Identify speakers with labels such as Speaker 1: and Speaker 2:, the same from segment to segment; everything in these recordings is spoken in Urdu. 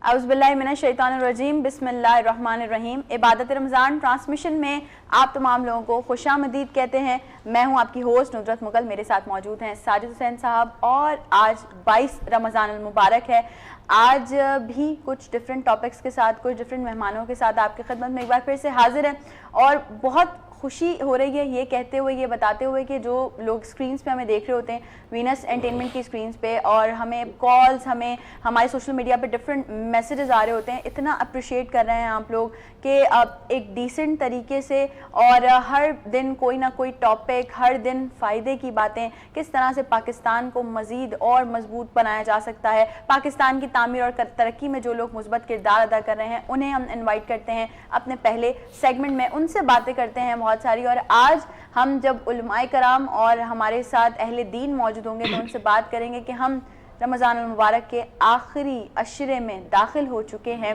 Speaker 1: اعوذ باللہ من الشیطان الرجیم، بسم اللہ الرحمن الرحیم۔ عبادت رمضان ٹرانسمیشن میں آپ تمام لوگوں کو خوش آمدید کہتے ہیں۔ میں ہوں آپ کی ہوسٹ ندرت مغل، میرے ساتھ موجود ہیں ساجد حسین صاحب، اور آج 22 رمضان المبارک ہے۔ آج بھی کچھ ڈیفرنٹ ٹاپکس کے ساتھ، کچھ ڈیفرنٹ مہمانوں کے ساتھ آپ کی خدمت میں ایک بار پھر سے حاضر ہیں، اور بہت خوشی ہو رہی ہے یہ کہتے ہوئے، یہ بتاتے ہوئے کہ جو لوگ سکرینز پہ ہمیں دیکھ رہے ہوتے ہیں، وینس انٹرٹینمنٹ کی سکرینز پہ، اور ہمیں کالز، ہمیں ہمارے سوشل میڈیا پہ ڈفرینٹ میسیجز آ رہے ہوتے ہیں، اتنا اپریشیٹ کر رہے ہیں آپ لوگ کہ ایک ڈیسنٹ طریقے سے اور ہر دن کوئی نہ کوئی ٹاپک، ہر دن فائدے کی باتیں، کس طرح سے پاکستان کو مزید اور مضبوط بنایا جا سکتا ہے، پاکستان کی تعمیر اور ترقی میں جو لوگ مثبت کردار ادا کر رہے ہیں انہیں ہم انوائٹ کرتے ہیں اپنے پہلے سیگمنٹ میں، ان سے باتیں کرتے ہیں بہت ساری۔ اور آج ہم جب علماء کرام اور ہمارے ساتھ اہل دین موجود ہوں گے تو ان سے بات کریں گے کہ ہم رمضان المبارک کے آخری عشرے میں داخل ہو چکے ہیں،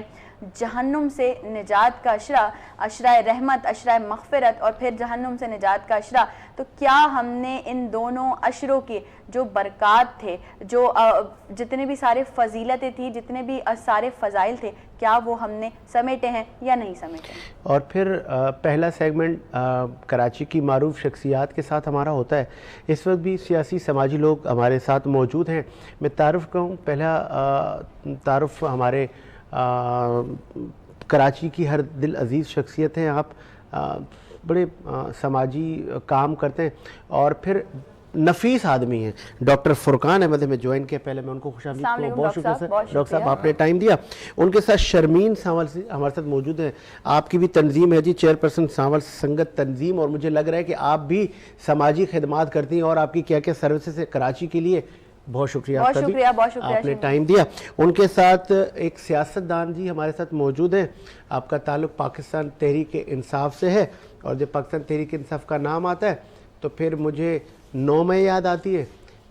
Speaker 1: جہنم سے نجات کا عشرہ، عشرہ رحمت، عشرہ مغفرت، اور پھر جہنم سے نجات کا عشرہ۔ تو کیا ہم نے ان دونوں عشروں کے جو برکات تھے، جو جتنے بھی سارے فضیلتیں تھیں، جتنے بھی سارے فضائل تھے، کیا وہ ہم نے سمیٹے ہیں یا نہیں سمیٹے ہیں؟
Speaker 2: اور پھر پہلا سیگمنٹ کراچی کی معروف شخصیات کے ساتھ ہمارا ہوتا ہے۔ اس وقت بھی سیاسی سماجی لوگ ہمارے ساتھ موجود ہیں۔ میں تعارف کروں، پہلا تعارف ہمارے کراچی کی ہر دل عزیز شخصیت ہیں، آپ بڑے سماجی کام کرتے ہیں، اور پھر نفیس آدمی ہیں ڈاکٹر فرقان احمد ہمیں جوائن کیا۔ پہلے میں ان کو خوش آمدید کروں، بہت شکریہ سر، ڈاکٹر صاحب آپ نے ٹائم دیا۔ ان کے ساتھ شرمین سانول ہمارے ساتھ موجود ہیں، آپ کی بھی تنظیم ہے جی، چیئرپرسن سانول سنگت تنظیم، اور مجھے لگ رہا ہے کہ آپ بھی سماجی خدمات کرتی ہیں، اور آپ کی کیا کیا سروسز ہے کراچی کے لیے۔ بہت شکریہ آپ کا بھی، آپ نے ٹائم دیا۔ ان کے ساتھ ایک سیاستدان جی ہمارے ساتھ موجود ہیں، آپ کا تعلق پاکستان تحریک انصاف سے ہے، اور جب پاکستان تحریک انصاف کا نام آتا ہے تو پھر مجھے 9 مئی یاد آتی ہے،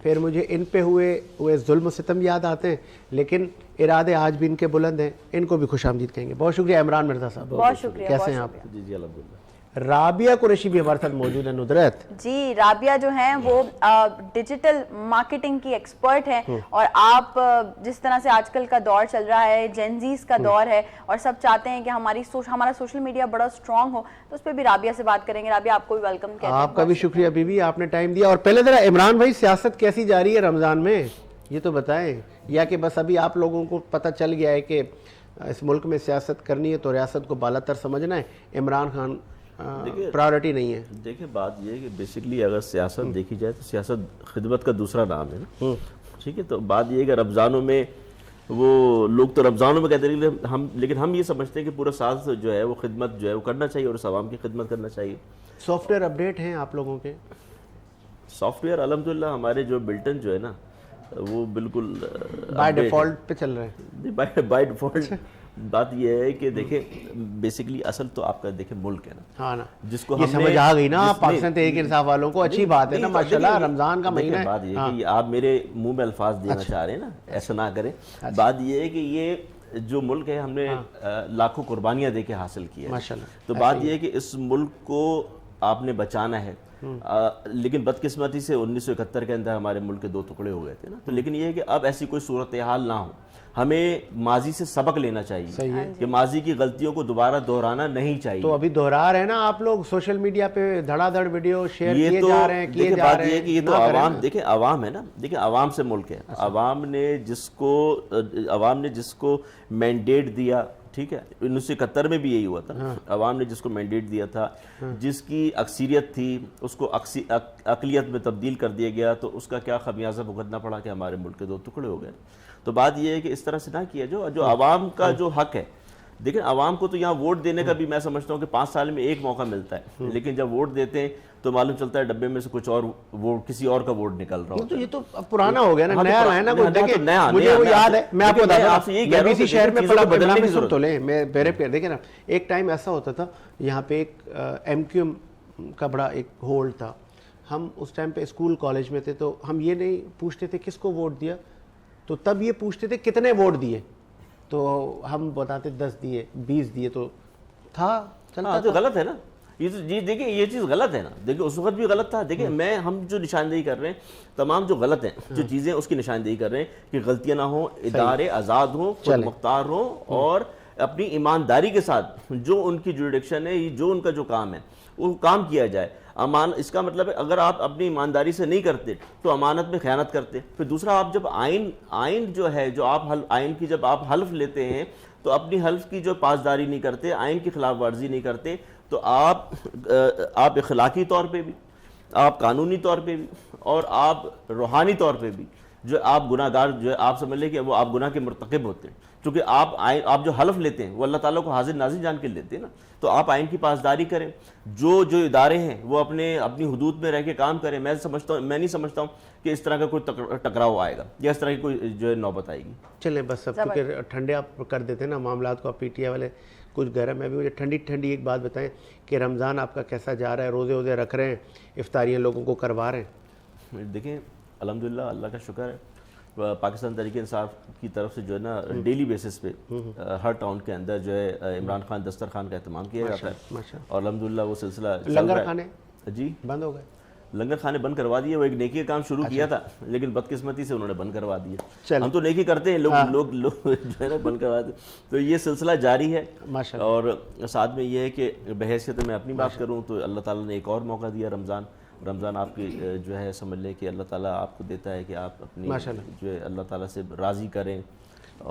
Speaker 2: پھر مجھے ان پہ ہوئے ظلم و ستم یاد آتے ہیں، لیکن ارادے آج بھی ان کے بلند ہیں۔ ان کو بھی خوش آمدید کہیں گے۔ بہت شکریہ عمران مرزا صاحب،
Speaker 1: بہت شکریہ،
Speaker 2: کیسے ہیں آپ؟
Speaker 3: جی الحمدللہ۔
Speaker 2: رابعہ قریشی بھی ہمارے ساتھ موجود ہیں، ندرت
Speaker 1: جی۔ رابعہ جو ہیں وہ ڈیجیٹل مارکیٹنگ کی ایکسپرٹ ہیں، اور آپ جس طرح سے آج کل کا دور چل رہا ہے، جینزیز کا دور ہے، اور سب چاہتے ہیں کہ ہمارا سوشل میڈیا بڑا اسٹرانگ ہو، تو اس پہ بھی رابعہ سے بات کریں گے۔ رابعہ آپ کو بھی ویلکم کہتے ہیں۔
Speaker 2: آپ کا بھی شکریہ بی بی، آپ نے ٹائم دیا۔ اور پہلے ذرا عمران بھائی، سیاست کیسی جا رہی ہے رمضان میں، یہ تو بتائیں، یا کہ بس ابھی آپ لوگوں کو پتہ چل گیا ہے کہ اس ملک میں سیاست کرنی ہے تو ریاست کو بالا تر سمجھنا ہے، عمران خان پرائیورٹی نہیں ہے؟
Speaker 3: دیکھیں بات یہ ہے کہ بیسکلی اگر سیاست دیکھی جائے تو سیاست خدمت کا دوسرا نام ہے نا، ٹھیک ہے۔ تو بات یہ ہے کہ رمضانوں میں وہ لوگ تو رمضانوں میں کہتے ہیں، لیکن ہم یہ سمجھتے ہیں کہ پورا سال جو ہے وہ خدمت جو ہے وہ کرنا چاہیے، اور اس عوام کی خدمت کرنا چاہیے۔
Speaker 2: سافٹ ویئر اپڈیٹ ہیں آپ لوگوں کے؟
Speaker 3: سافٹ ویئر الحمدللہ ہمارے جو بلٹن جو ہے نا وہ بالکل
Speaker 2: بائی ڈیفالٹ پہ چل رہے ہیں؟
Speaker 3: بائی ڈیفالٹ بات یہ ہے کہ دیکھیں بیسکلی اصل تو آپ کا دیکھیں ملک ہے نا،
Speaker 2: ہاں نا،
Speaker 3: جس کو
Speaker 2: یہ سمجھ آ گئی نا پاکستان تحریک انصاف والوں کو، اچھی بات ہے نا ماشاءاللہ، رمضان کا مہینہ ہے۔
Speaker 3: بات یہ ہے کہ آپ میرے منہ میں الفاظ دینا چاہ رہے ہیں نا، ایسا نہ کریں۔ بات یہ ہے کہ یہ جو ملک ہے ہم نے لاکھوں قربانیاں دے کے حاصل کی ہے ماشاءاللہ۔ تو بات یہ ہے کہ اس ملک کو آپ نے بچانا ہے، لیکن بدقسمتی سے 1971 کے اندر ہمارے ملک کے 2 ٹکڑے ہو گئے تھے نا، تو لیکن یہ ہے کہ اب ایسی کوئی صورتحال نہ ہو، ہمیں ماضی سے سبق لینا چاہیے کہ ماضی کی غلطیوں کو دوبارہ دہرانا نہیں چاہیے۔
Speaker 2: تو ابھی دہرا رہے ہیں نا آپ لوگ، سوشل میڈیا پہ دھڑا دھڑ ویڈیو شیئر کیے جا رہے ہیں، کیے جا رہے ہیں۔
Speaker 3: بات یہ ہے کہ یہ تو عوام، دیکھیں عوام ہے نا، دیکھیں عوام سے ملک ہے، عوام نے جس کو مینڈیٹ دیا، ٹھیک ہے، 1971 میں بھی یہی ہوا تھا، عوام نے جس کو مینڈیٹ دیا تھا، جس کی اکثریت تھی، اس کو اقلیت میں تبدیل کر دیا گیا، تو اس کا کیا خمیازہ بھگتنا پڑا کہ ہمارے ملک کے 2 ٹکڑے ہو گئے۔ تو بات یہ ہے کہ اس طرح سے نہ کیا جو عوام کا جو حق ہے۔ دیکھیں عوام کو تو یہاں ووٹ دینے کا بھی میں سمجھتا ہوں کہ 5 سال میں 1 موقع ملتا ہے، لیکن جب ووٹ دیتے ہیں تو معلوم چلتا ہے ڈبے میں سے کچھ اور ووٹ، کسی اور کا ووٹ نکل رہا ہوتا ہے۔
Speaker 2: یہ تو پرانا ہو گیا نا، نیا ہے نا کوئی۔ دیکھیں مجھے وہ یاد ہے، میں آپ کو بتاتا ہوں، میں کسی شہر میں پڑا بدلا میں سن تو لیں، میں میرے پیر دیکھیں نا، ایک ٹائم ایسا ہوتا تھا یہاں پہ ایک ایم کیو ایم کا بڑا ایک ہولڈ تھا، ہم اس ٹائم پہ اسکول کالج میں تھے، تو ہم یہ نہیں پوچھتے تھے کس کو ووٹ دیا، تو تب یہ پوچھتے تھے کتنے ووٹ دیے، تو ہم بتاتے 10 دیے 20 دیے، تو تھا چلتا۔
Speaker 3: تو غلط ہے نا، یہ دیکھیں یہ چیز غلط ہے نا, دیکھیں اس وقت بھی غلط تھا. دیکھیں ہم جو نشاندہی کر رہے ہیں تمام جو غلط ہیں جو چیزیں اس کی نشاندہی کر رہے ہیں کہ غلطیاں نہ ہوں, ادارے آزاد ہوں, خود مختار ہوں, اور اپنی ایمانداری کے ساتھ جو ان کی جوریڈکشن ہے, جو ان کا جو کام ہے وہ کام کیا جائے. اس کا مطلب ہے اگر آپ اپنی ایمانداری سے نہیں کرتے تو امانت میں خیانت کرتے. پھر دوسرا, آپ جب آئین جو ہے جو آپ آئین کی جب آپ حلف لیتے ہیں تو اپنی حلف کی جو پاسداری نہیں کرتے, آئین کی خلاف ورزی نہیں کرتے, تو آپ اخلاقی طور پہ بھی, آپ قانونی طور پہ بھی, اور آپ روحانی طور پہ بھی جو آپ گناہ گار, جو ہے آپ سمجھ لیں کہ وہ آپ گناہ کے مرتکب ہوتے ہیں. چونکہ آپ جو حلف لیتے ہیں وہ اللہ تعالیٰ کو حاضر ناظر جان کے لیتے ہیں نا, تو آپ آئین کی پاسداری کریں. جو ادارے ہیں وہ اپنی حدود میں رہ کے کام کریں. میں نہیں سمجھتا ہوں کہ اس طرح کا کوئی ٹکراؤ آئے گا یا اس طرح کی کوئی جو ہے نوبت آئے گی.
Speaker 2: چلیں بس سب کیونکہ ٹھنڈے آپ کر دیتے ہیں نا معاملات کو, آپ پی ٹی آئی والے کچھ گرم ہے. بھی مجھے ٹھنڈی ایک بات بتائیں کہ رمضان آپ کا کیسا جا رہا ہے؟ روزے رکھ رہے ہیں, افطاریاں لوگوں کو کروا رہے ہیں؟
Speaker 3: دیکھیں الحمدللہ اللہ کا شکر ہے, پاکستان تحریک انصاف کی طرف سے جو ہے نا ڈیلی بیسس پہ ہر ٹاؤن کے اندر جو ہے عمران خان دسترخوان کا اہتمام کیا جاتا ہے, اور الحمدللہ وہ سلسلہ
Speaker 2: لنگر خانے
Speaker 3: جی
Speaker 2: بند ہو گئے.
Speaker 3: لنگر خانے بند کروا دیے. وہ ایک نیکی کا کام شروع کیا تھا لیکن بدقسمتی سے انہوں نے بند کروا دیا. ہم تو نیکی کرتے ہیں, لوگ جو ہے نا بند کروا دیتے. تو یہ سلسلہ جاری ہے, اور ساتھ میں یہ ہے کہ بحیثیت میں اپنی بات کروں تو اللہ تعالیٰ نے ایک اور موقع دیا. رمضان آپ کی جو ہے سمجھ لیں کہ اللہ تعالیٰ آپ کو دیتا ہے کہ آپ اپنی جو ہے اللہ تعالیٰ سے راضی کریں,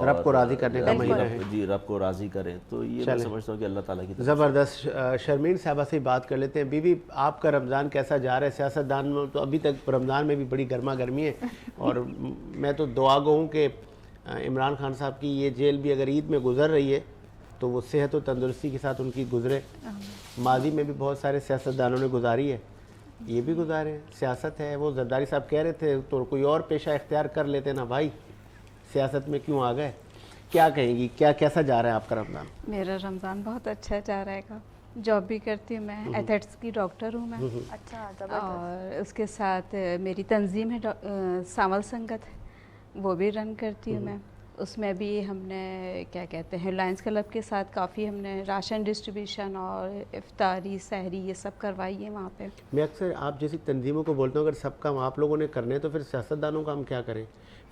Speaker 2: رب کو راضی کرنے کا مہینہ ہے.
Speaker 3: جی رب کو راضی کریں. تو یہ میں سمجھتا ہوں کہ اللہ تعالیٰ کی
Speaker 2: زبردست. شرمین صاحبہ سے بات کر لیتے ہیں. بی بی آپ کا رمضان کیسا جا رہا ہے؟ سیاستدان میں تو ابھی تک رمضان میں بھی بڑی گرما گرمی ہے, اور میں تو دعا گو ہوں کہ عمران خان صاحب کی یہ جیل بھی اگر عید میں گزر رہی ہے تو وہ صحت و تندرستی کے ساتھ ان کی گزرے. ماضی میں بھی بہت سارے سیاستدانوں نے گزاری ہے, یہ بھی گزارے ہیں. سیاست ہے. وہ زرداری صاحب کہہ رہے تھے تو کوئی اور پیشہ اختیار کر لیتے نا بھائی, سیاست میں کیوں آ گئے؟ کیا کہیں گی, کیسا جا رہا ہے آپ کا رمضان؟
Speaker 4: میرا رمضان بہت اچھا جا رہے گا. جاب بھی کرتی ہوں میں, ایتھلیٹس کی ڈاکٹر ہوں میں.
Speaker 1: اچھا,
Speaker 4: اور اس کے ساتھ میری تنظیم ہے سانول سنگت, وہ بھی رن کرتی ہوں میں. اس میں بھی ہم نے کیا کہتے ہیں لائنس کلب کے ساتھ کافی ہم نے راشن ڈسٹریبیوشن اور افطاری سحری یہ سب کروائی ہے وہاں پہ.
Speaker 2: میں اکثر آپ جیسی تنظیموں کو بولتا ہوں اگر سب کام آپ لوگوں نے کرنے تو پھر سیاستدانوں کا ہم کیا کریں؟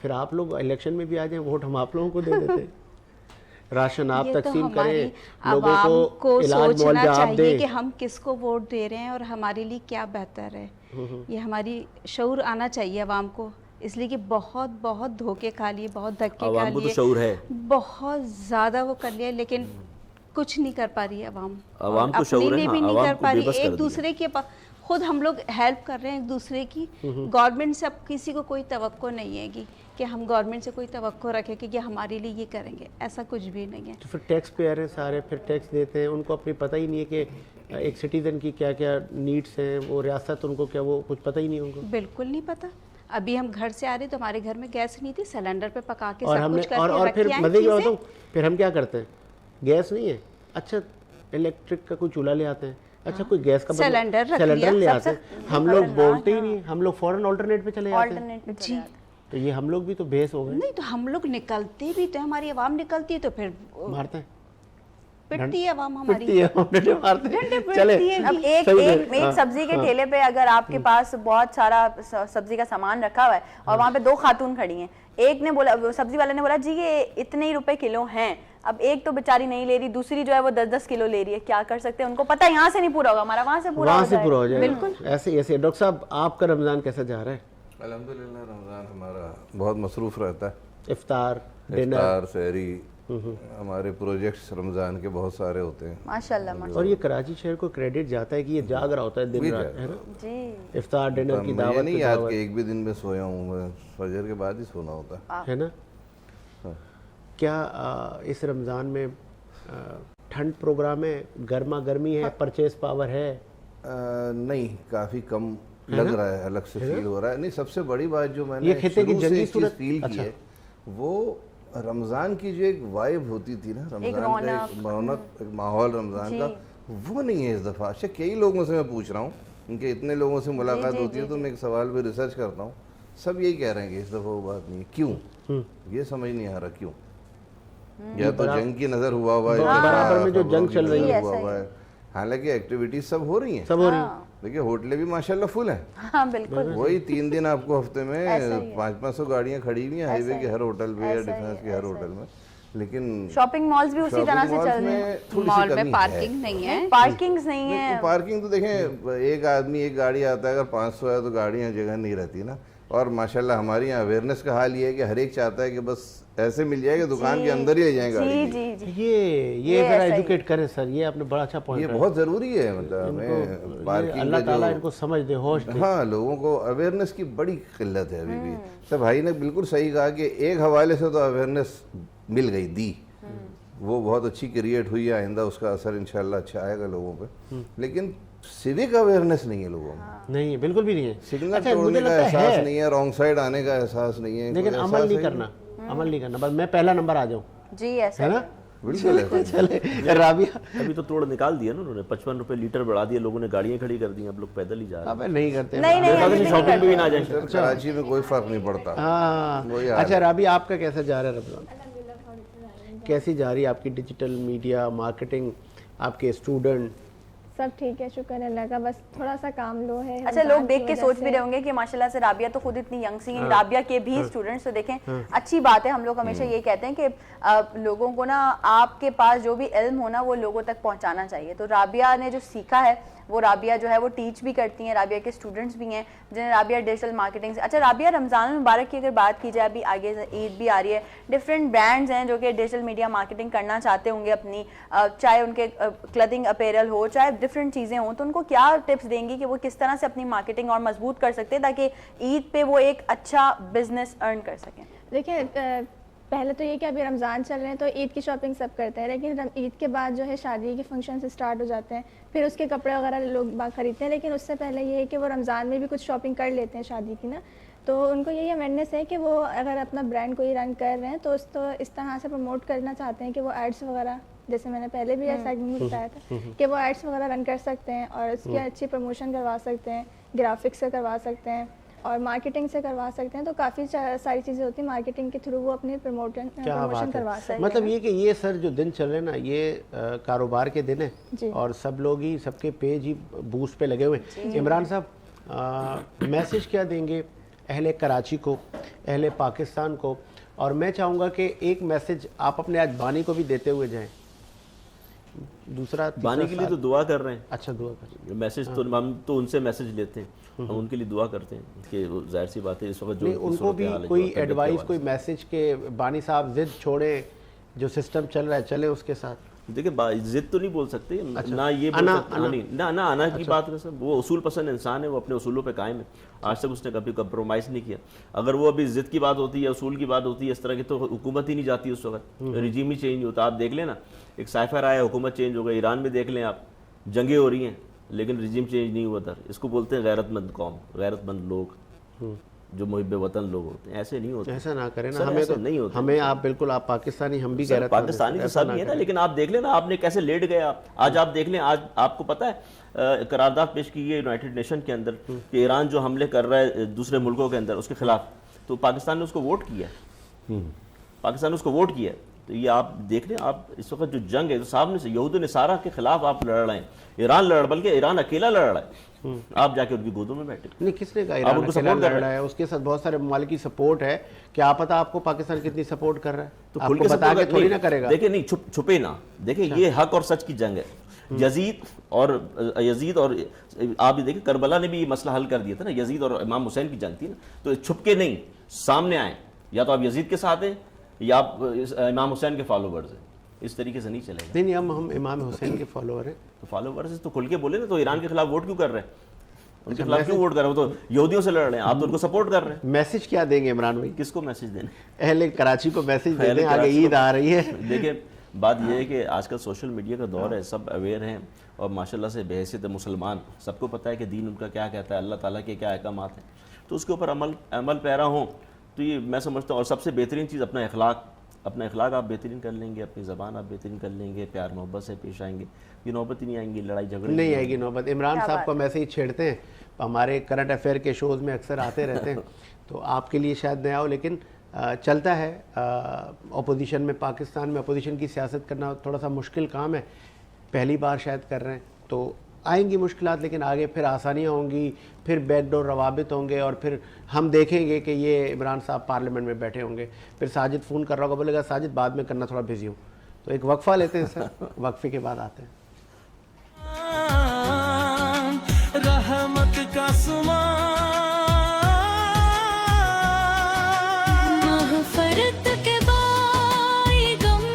Speaker 2: پھر آپ لوگ الیکشن میں بھی آ جائیں, ووٹ ہم آپ لوگوں کو دے دیتے. راشن آپ تقسیم کریں, لوگوں کو علاج معالجہ آپ دیں.
Speaker 4: کہ ہم کس کو ووٹ دے رہے ہیں اور ہمارے لیے کیا بہتر ہے, یہ ہماری شعور آنا چاہیے عوام کو. اس لیے کہ بہت دھوکے کھا لیے, بہت دھکے کھا لیے,
Speaker 3: عوام کو تو شعور ہے,
Speaker 4: بہت زیادہ وہ کر لیا, لیکن کچھ نہیں کر پا رہی ہے عوام.
Speaker 3: کو شعور ہے,
Speaker 4: بھی نہیں کر پا رہی. ایک دوسرے کے خود ہم لوگ ہیلپ کر رہے ہیں ایک دوسرے کی. گورنمنٹ سے اب کسی کو کوئی توقع نہیں ہے کہ ہم گورنمنٹ سے کوئی توقع رکھیں کہ ہمارے لیے یہ کریں گے, ایسا کچھ بھی نہیں ہے.
Speaker 2: تو پھر ٹیکس پیئر ہیں سارے, پھر ٹیکس دیتے ہیں, ان کو اپنی پتہ ہی نہیں ہے کہ ایک سٹیزن کی کیا کیا نیڈس ہیں, وہ ریاست ان کو کیا وہ کچھ پتہ ہی نہیں ان کو.
Speaker 4: بالکل نہیں پتہ. ابھی ہم گھر سے آ رہے تو ہمارے گھر میں گیس نہیں تھی, سلنڈر پہ پکا کے سب کچھ کر کے
Speaker 2: اور پھر مزے کی بات ہوں, پھر ہم کیا کرتے ہیں, گیس نہیں ہے, اچھا الیکٹرک کا کوئی چولہا لے آتے ہیں, اچھا کوئی گیس کا سلنڈر لے آتے ہیں. ہم لوگ بولتے ہی نہیں, ہم لوگ فوراً آلٹرنیٹ پہ چلے جاتے ہیں.
Speaker 4: جی,
Speaker 2: تو یہ ہم لوگ بھی تو بحث ہو گئے.
Speaker 4: نہیں تو ہم لوگ نکلتے بھی تو ہماری عوام نکلتی ہے تو پھر
Speaker 2: مارتے ہیں,
Speaker 4: پٹتی ہے عوام ہماری.
Speaker 2: چلے
Speaker 1: اب ایک سبزی کے ٹھیلے پہ اگر آپ کے پاس بہت سارا سبزی کا سامان رکھا ہوا ہے اور وہاں پہ دو خاتون کھڑی ہیں, ایک نے بولا, سبزی والے نے بولا جی یہ اتنے ہی روپے کلو ہیں, اب ایک تو بیچاری نہیں لے رہی, دوسری جو ہے وہ 10-10 کلو لے رہی ہے, کیا کر سکتے ہیں؟ ان کو پتہ یہاں سے نہیں پورا ہوگا, ہمارا وہاں سے پورا
Speaker 2: ہو جائے. بالکل ایسے. ڈاکٹر صاحب آپ کا رمضان کیسا جا رہا ہے؟
Speaker 5: الحمدللہ رمضان ہمارا بہت مصروف رہتا ہے.
Speaker 2: افطار
Speaker 5: سحری, ہمارے پروجیکٹس رمضان کے بہت سارے ہوتے ہیں
Speaker 1: ماشاءاللہ.
Speaker 2: اور یہ کراچی شہر کو کریڈٹ جاتا ہے کہ یہ جاگ رہا ہوتا ہے دن رات, ہے نا
Speaker 1: جی.
Speaker 2: افطار ڈنر کی دعوت.
Speaker 5: مجھے نہیں یاد کہ ایک بھی دن میں سویا ہوں, میں فجر کے بعد ہی سونا ہوتا
Speaker 2: ہے نا. کیا اس رمضان میں ٹھنڈ پروگرام ہے, گرما گرمی ہے, پرچیز پاور ہے؟
Speaker 5: نہیں, کافی کم لگ رہا ہے, الگ سے فیل ہو رہا ہے. نہیں, سب سے بڑی بات جو میں نے
Speaker 2: یہ خطے کی جنگی صورت
Speaker 5: فیل کی ہے وہ رمضان کی جو ایک وائب ہوتی تھی نا, رمضان کا ایک رونق, ایک ماحول رمضان کا, وہ نہیں ہے اس دفعہ. اچھا کئی لوگوں سے میں پوچھ رہا ہوں, ان کے اتنے لوگوں سے ملاقات ہوتی ہے تو میں ایک سوال پہ ریسرچ کرتا ہوں, سب یہی کہہ رہے ہیں کہ اس دفعہ وہ بات نہیں ہے. کیوں؟ یہ سمجھ نہیں آ رہا کیوں. یا تو جنگ کی نظر ہوا ہوا ہے,
Speaker 2: برابر میں جو جنگ چل رہی ہے,
Speaker 5: ہوا ہے, حالانکہ ایکٹیویٹیز سب ہو رہی ہیں,
Speaker 2: سب ہو رہی ہیں.
Speaker 5: دیکھیے ہوٹلیں بھی ماشاءاللہ فل ہیں.
Speaker 1: ہاں بالکل,
Speaker 5: وہی 3 دن آپ کو ہفتے میں 500 گاڑیاں کھڑی ہوئی ہیں ہائی وے کے ہر ہوٹل پہ یا ڈیفینس کے ہر ہوٹل میں. لیکن
Speaker 1: شاپنگ مالز بھی اسی طرح سے چل رہے ہیں.
Speaker 4: مال میں پارکنگ نہیں ہے,
Speaker 1: پارکنگز نہیں ہے.
Speaker 5: پارکنگ تو دیکھیں ایک آدمی ایک گاڑی آتا ہے, اگر 500 ہے تو گاڑیاں جگہ نہیں رہتی نا. اور ماشاءاللہ ہماری یہاں اویئرنیس کا حال یہ ہے کہ ہر ایک چاہتا ہے کہ بس ایسے مل جائے کہ دکان کے اندر ہی لے جائیں گاڑی.
Speaker 1: جی جی,
Speaker 2: یہ ذرا ایجوکیٹ کریں سر, یہ آپ نے بڑا اچھا پوائنٹ.
Speaker 5: یہ بہت ضروری ہے, مطلب ہمیں پارکنگ,
Speaker 2: اللہ تعالیٰ ان کو سمجھ دے, ہوش دے.
Speaker 5: ہاں لوگوں کو اویئرنیس کی بڑی قلت ہے ابھی بھی. تو بھائی نے بالکل صحیح کہا کہ ایک حوالے سے تو اویئرنیس مل گئی دی, وہ بہت اچھی کریٹ ہوئی ہے, آئندہ اس کا اثر انشاءاللہ اچھا آئے گا لوگوں پہ. لیکن سیوک اویئرنیس نہیں ہے لوگوں میں,
Speaker 2: نہیں بالکل بھی نہیں ہے.
Speaker 5: سگنل توڑنے کا احساس نہیں ہے, رانگ سائڈ آنے کا احساس نہیں ہے,
Speaker 2: لیکن عمل نہیں کرنا, عمل نہیں کرنا. بس میں پہلا نمبر آ جاؤں,
Speaker 1: جی ایسا
Speaker 2: ہے نا.
Speaker 5: بالکل.
Speaker 2: چلے رابعہ,
Speaker 3: ابھی تو توڑ نکال دیا نا انہوں نے, 55 روپے لیٹر بڑھا دیا, لوگوں نے گاڑیاں کھڑی کر دی, اب لوگ پیدل ہی جا رہے ہیں.
Speaker 2: اب نہیں کرتے.
Speaker 1: نہیں
Speaker 3: شاپنگ بھی نہ جائیں.
Speaker 5: کراچی میں کوئی فرق نہیں پڑتا.
Speaker 2: ہاں اچھا رابعہ, آپ کا کیسا جا رہا ہے رمضان؟ کیسی جا رہی ہے آپ کی ڈیجیٹل میڈیا مارکیٹنگ, آپ کے اسٹوڈنٹ؟
Speaker 6: سب ٹھیک ہے, شکر اللہ کا, بس تھوڑا سا کام لو ہے.
Speaker 1: اچھا لوگ دیکھ کے سوچ بھی رہے ہوں گے کہ ماشاءاللہ سے رابعہ تو خود اتنی ینگ سی ہیں, رابعہ کے بھی اسٹوڈنٹس تو دیکھیں اچھی بات ہے. ہم لوگ ہمیشہ یہ کہتے ہیں کہ لوگوں کو نا آپ کے پاس جو بھی علم ہونا وہ لوگوں تک پہنچانا چاہیے. تو رابعہ نے جو سیکھا ہے وہ رابعہ جو ہے وہ ٹیچ بھی کرتی ہیں, رابعہ کے اسٹوڈنٹس بھی ہیں جنہیں رابعہ ڈیجیٹل مارکیٹنگ سے. اچھا رابعہ, رمضان المبارک کی اگر بات کی جائے, ابھی آگے عید بھی آ رہی ہے, ڈفرینٹ برانڈز ہیں جو کہ ڈیجیٹل میڈیا مارکیٹنگ کرنا چاہتے ہوں گے اپنی, چاہے ان کے کلودنگ اپیرل ہو, چاہے ڈفرینٹ چیزیں ہوں, تو ان کو کیا ٹپس دیں گی کہ وہ کس طرح سے اپنی مارکیٹنگ اور مضبوط کر سکتے ہیں تاکہ عید پہ وہ ایک اچھا بزنس ارن کر سکیں؟
Speaker 6: دیکھیں پہلے تو یہ کہ ابھی رمضان چل رہے ہیں تو عید کی شاپنگ سب کرتے ہیں, لیکن عید کے بعد جو ہے شادی کے فنکشنز اسٹارٹ ہو جاتے ہیں, پھر اس کے کپڑے وغیرہ لوگ خریدتے ہیں. لیکن اس سے پہلے یہ ہے کہ وہ رمضان میں بھی کچھ شاپنگ کر لیتے ہیں شادی کی نا. تو ان کو یہی اویئرنیس ہے کہ وہ اگر اپنا برانڈ کوئی رن کر رہے ہیں تو اس طرح سے پروموٹ کرنا چاہتے ہیں کہ وہ ایڈس وغیرہ, جیسے میں نے پہلے بھی ایسا بتایا تھا کہ وہ ایڈس وغیرہ رن کر سکتے ہیں اور اس کی اچھی پروموشن کروا سکتے ہیں, گرافکس سے کروا سکتے ہیں اور مارکیٹنگ سے کروا سکتے ہیں. تو کافی ساری چیزیں ہوتی ہیں مارکیٹنگ کے تھرو وہ اپنی پروموشن کروا سکتے ہیں.
Speaker 2: مطلب یہ کہ یہ سر جو دن چل رہے ہیں نا, یہ کاروبار کے دن ہیں اور سب لوگ ہی, سب کے پیج ہی بوسٹ پہ لگے ہوئے ہیں. عمران صاحب میسج کیا دیں گے اہل کراچی کو, اہل پاکستان کو؟ اور میں چاہوں گا کہ ایک میسج آپ اپنے آج بانی کو بھی دیتے ہوئے جائیں. دوسرا
Speaker 3: بانی کے لیے تو دعا کر رہے ہیں.
Speaker 2: اچھا دعا کر,
Speaker 3: میسج تو ہم تو ان سے میسج لیتے ہیں, ہم ان کے لیے دعا کرتے ہیں کہ ظاہر سی بات ہے اس وقت جو
Speaker 2: ان کو بھی کوئی ایڈوائس, کوئی میسج کہ بانی صاحب ضد چھوڑیں, جو سسٹم چل رہا ہے چلے اس کے ساتھ؟
Speaker 3: دیکھیں ضد تو نہیں بول سکتے, نہ یہ بول سکتے, نہ آنا کی بات کر سکتے. وہ اصول پسند انسان ہے, وہ اپنے اصولوں پہ قائم ہے, آج تک اس نے کبھی کمپرومائز نہیں کیا. اگر وہ ابھی ضد کی بات ہوتی ہے, اصول کی بات ہوتی ہے اس طرح کی, تو حکومت ہی نہیں جاتی اس وقت, رجیم ہی چینج ہوتا. آپ دیکھ لیں نا, ایک سائفر آیا, حکومت چینج ہو گئی. ایران میں دیکھ لیں آپ, جنگیں ہو رہی ہیں لیکن رجیم چینج نہیں ہوا تھا. اس کو بولتے ہیں غیرت مند قوم, غیرت مند لوگ جو محب وطن لوگ ہوتے ہیں. ایسے نہیں ہوتے,
Speaker 2: ایسا نہ کریں نا, ہمیں تو نہیں ہوتا. ہمیں آپ بالکل, آپ پاکستانی, ہم بھی غیرت
Speaker 3: پاکستانی تو سب ہی ہے نا. لیکن آپ دیکھ لیں نا, آپ نے کیسے لیٹ گئے. آج آپ دیکھ لیں, آج آپ کو پتہ ہے قرارداد پیش کی ہے یونائٹڈ نیشن کے اندر کہ ایران جو حملے کر رہا ہے دوسرے ملکوں کے اندر اس کے خلاف, تو پاکستان نے اس کو ووٹ کیا ہے, پاکستان نے اس کو ووٹ کیا ہے. تو یہ آپ دیکھ لیں, آپ اس وقت جو جنگ ہے جو سامنے سے یہود و نصارہ کے خلاف آپ لڑ رہے ہیں, ایران لڑ, بلکہ ایران اکیلا لڑ رہا ہے, آپ جا کے ان کی گودوں میں بیٹھے.
Speaker 2: نہیں, کس نے کہا ایران اکیلا لڑ رہا ہے؟ اس کے ساتھ بہت سارے ممالک کی سپورٹ ہے. کیا پتہ آپ کو پاکستان کتنی سپورٹ کر رہا ہے,
Speaker 3: تو
Speaker 2: آپ کو بتا کے تھوڑی نہ کرے گا.
Speaker 3: دیکھیں نہیں, چھپے نہ دیکھیں, یہ حق اور سچ کی جنگ ہے. یزید اور آپ یہ دیکھیں کربلا نے بھی یہ مسئلہ حل کر دیا تھا نا, یزید اور امام حسین کی جنگ تھی نا. تو چھپ کے نہیں, سامنے آئیں, یا تو آپ یزید کے ساتھ ہیں یا آپ امام حسین کے فالوورز ہیں. اس طریقے سے نہیں چلے گا.
Speaker 2: نہیں, ہم امام حسین کے فالوور ہیں.
Speaker 3: تو فالوورز تو کھل کے بولے نا, تو ایران کے خلاف ووٹ کیوں کر رہے ہیں, ان کے خلاف کیوں ووٹ کر رہے ہیں؟ وہ تو یہودیوں سے لڑ رہے ہیں, آپ تو ان کو سپورٹ کر رہے ہیں.
Speaker 2: میسج کیا دیں گے عمران بھائی؟
Speaker 3: کس کو میسج دینے؟
Speaker 2: اہل کراچی کو میسج دے دیں, آگے عید آ رہی ہے.
Speaker 3: دیکھیں بات یہ ہے کہ آج کل سوشل میڈیا کا دور ہے, سب اویئر ہیں, اور ماشاءاللہ سے بحیثیت مسلمان سب کو پتہ ہے کہ دین ان کا کیا کہتا ہے, اللہ تعالیٰ کے کیا احکامات ہیں, تو اس کے اوپر عمل پیرا ہوں. تو یہ میں سمجھتا ہوں, اور سب سے بہترین چیز اپنا اخلاق آپ بہترین کر لیں گے, اپنی زبان آپ بہترین کر لیں گے, پیار محبت سے پیش آئیں گے, یہ نوبت ہی نہیں آئیں گی, لڑائی جھگڑے
Speaker 2: نہیں آئے گی نوبت. عمران صاحب کو ہم ایسے ہی چھیڑتے ہیں, ہمارے کرنٹ افیئر کے شوز میں اکثر آتے رہتے ہیں, تو آپ کے لیے شاید نیا ہو, لیکن چلتا ہے. اپوزیشن میں, پاکستان میں اپوزیشن کی سیاست کرنا تھوڑا سا مشکل کام ہے, پہلی بار شاید کر رہے ہیں, تو آئیں گی مشکلات، لیکن آگے پھر آسانیاں ہوں گی، پھر بیک ڈور روابط ہوں گے، اور پھر ہم دیکھیں گے کہ یہ عمران صاحب پارلیمنٹ میں بیٹھے ہوں گے، پھر ساجد فون کر رہا ہوگا، بولے گا ساجد بعد میں کرنا، تھوڑا بزی ہوں. تو ایک وقفہ لیتے ہیں سر، وقفے کے بعد آتے ہیں.
Speaker 7: رحمت کا مغفرت کے بائی غم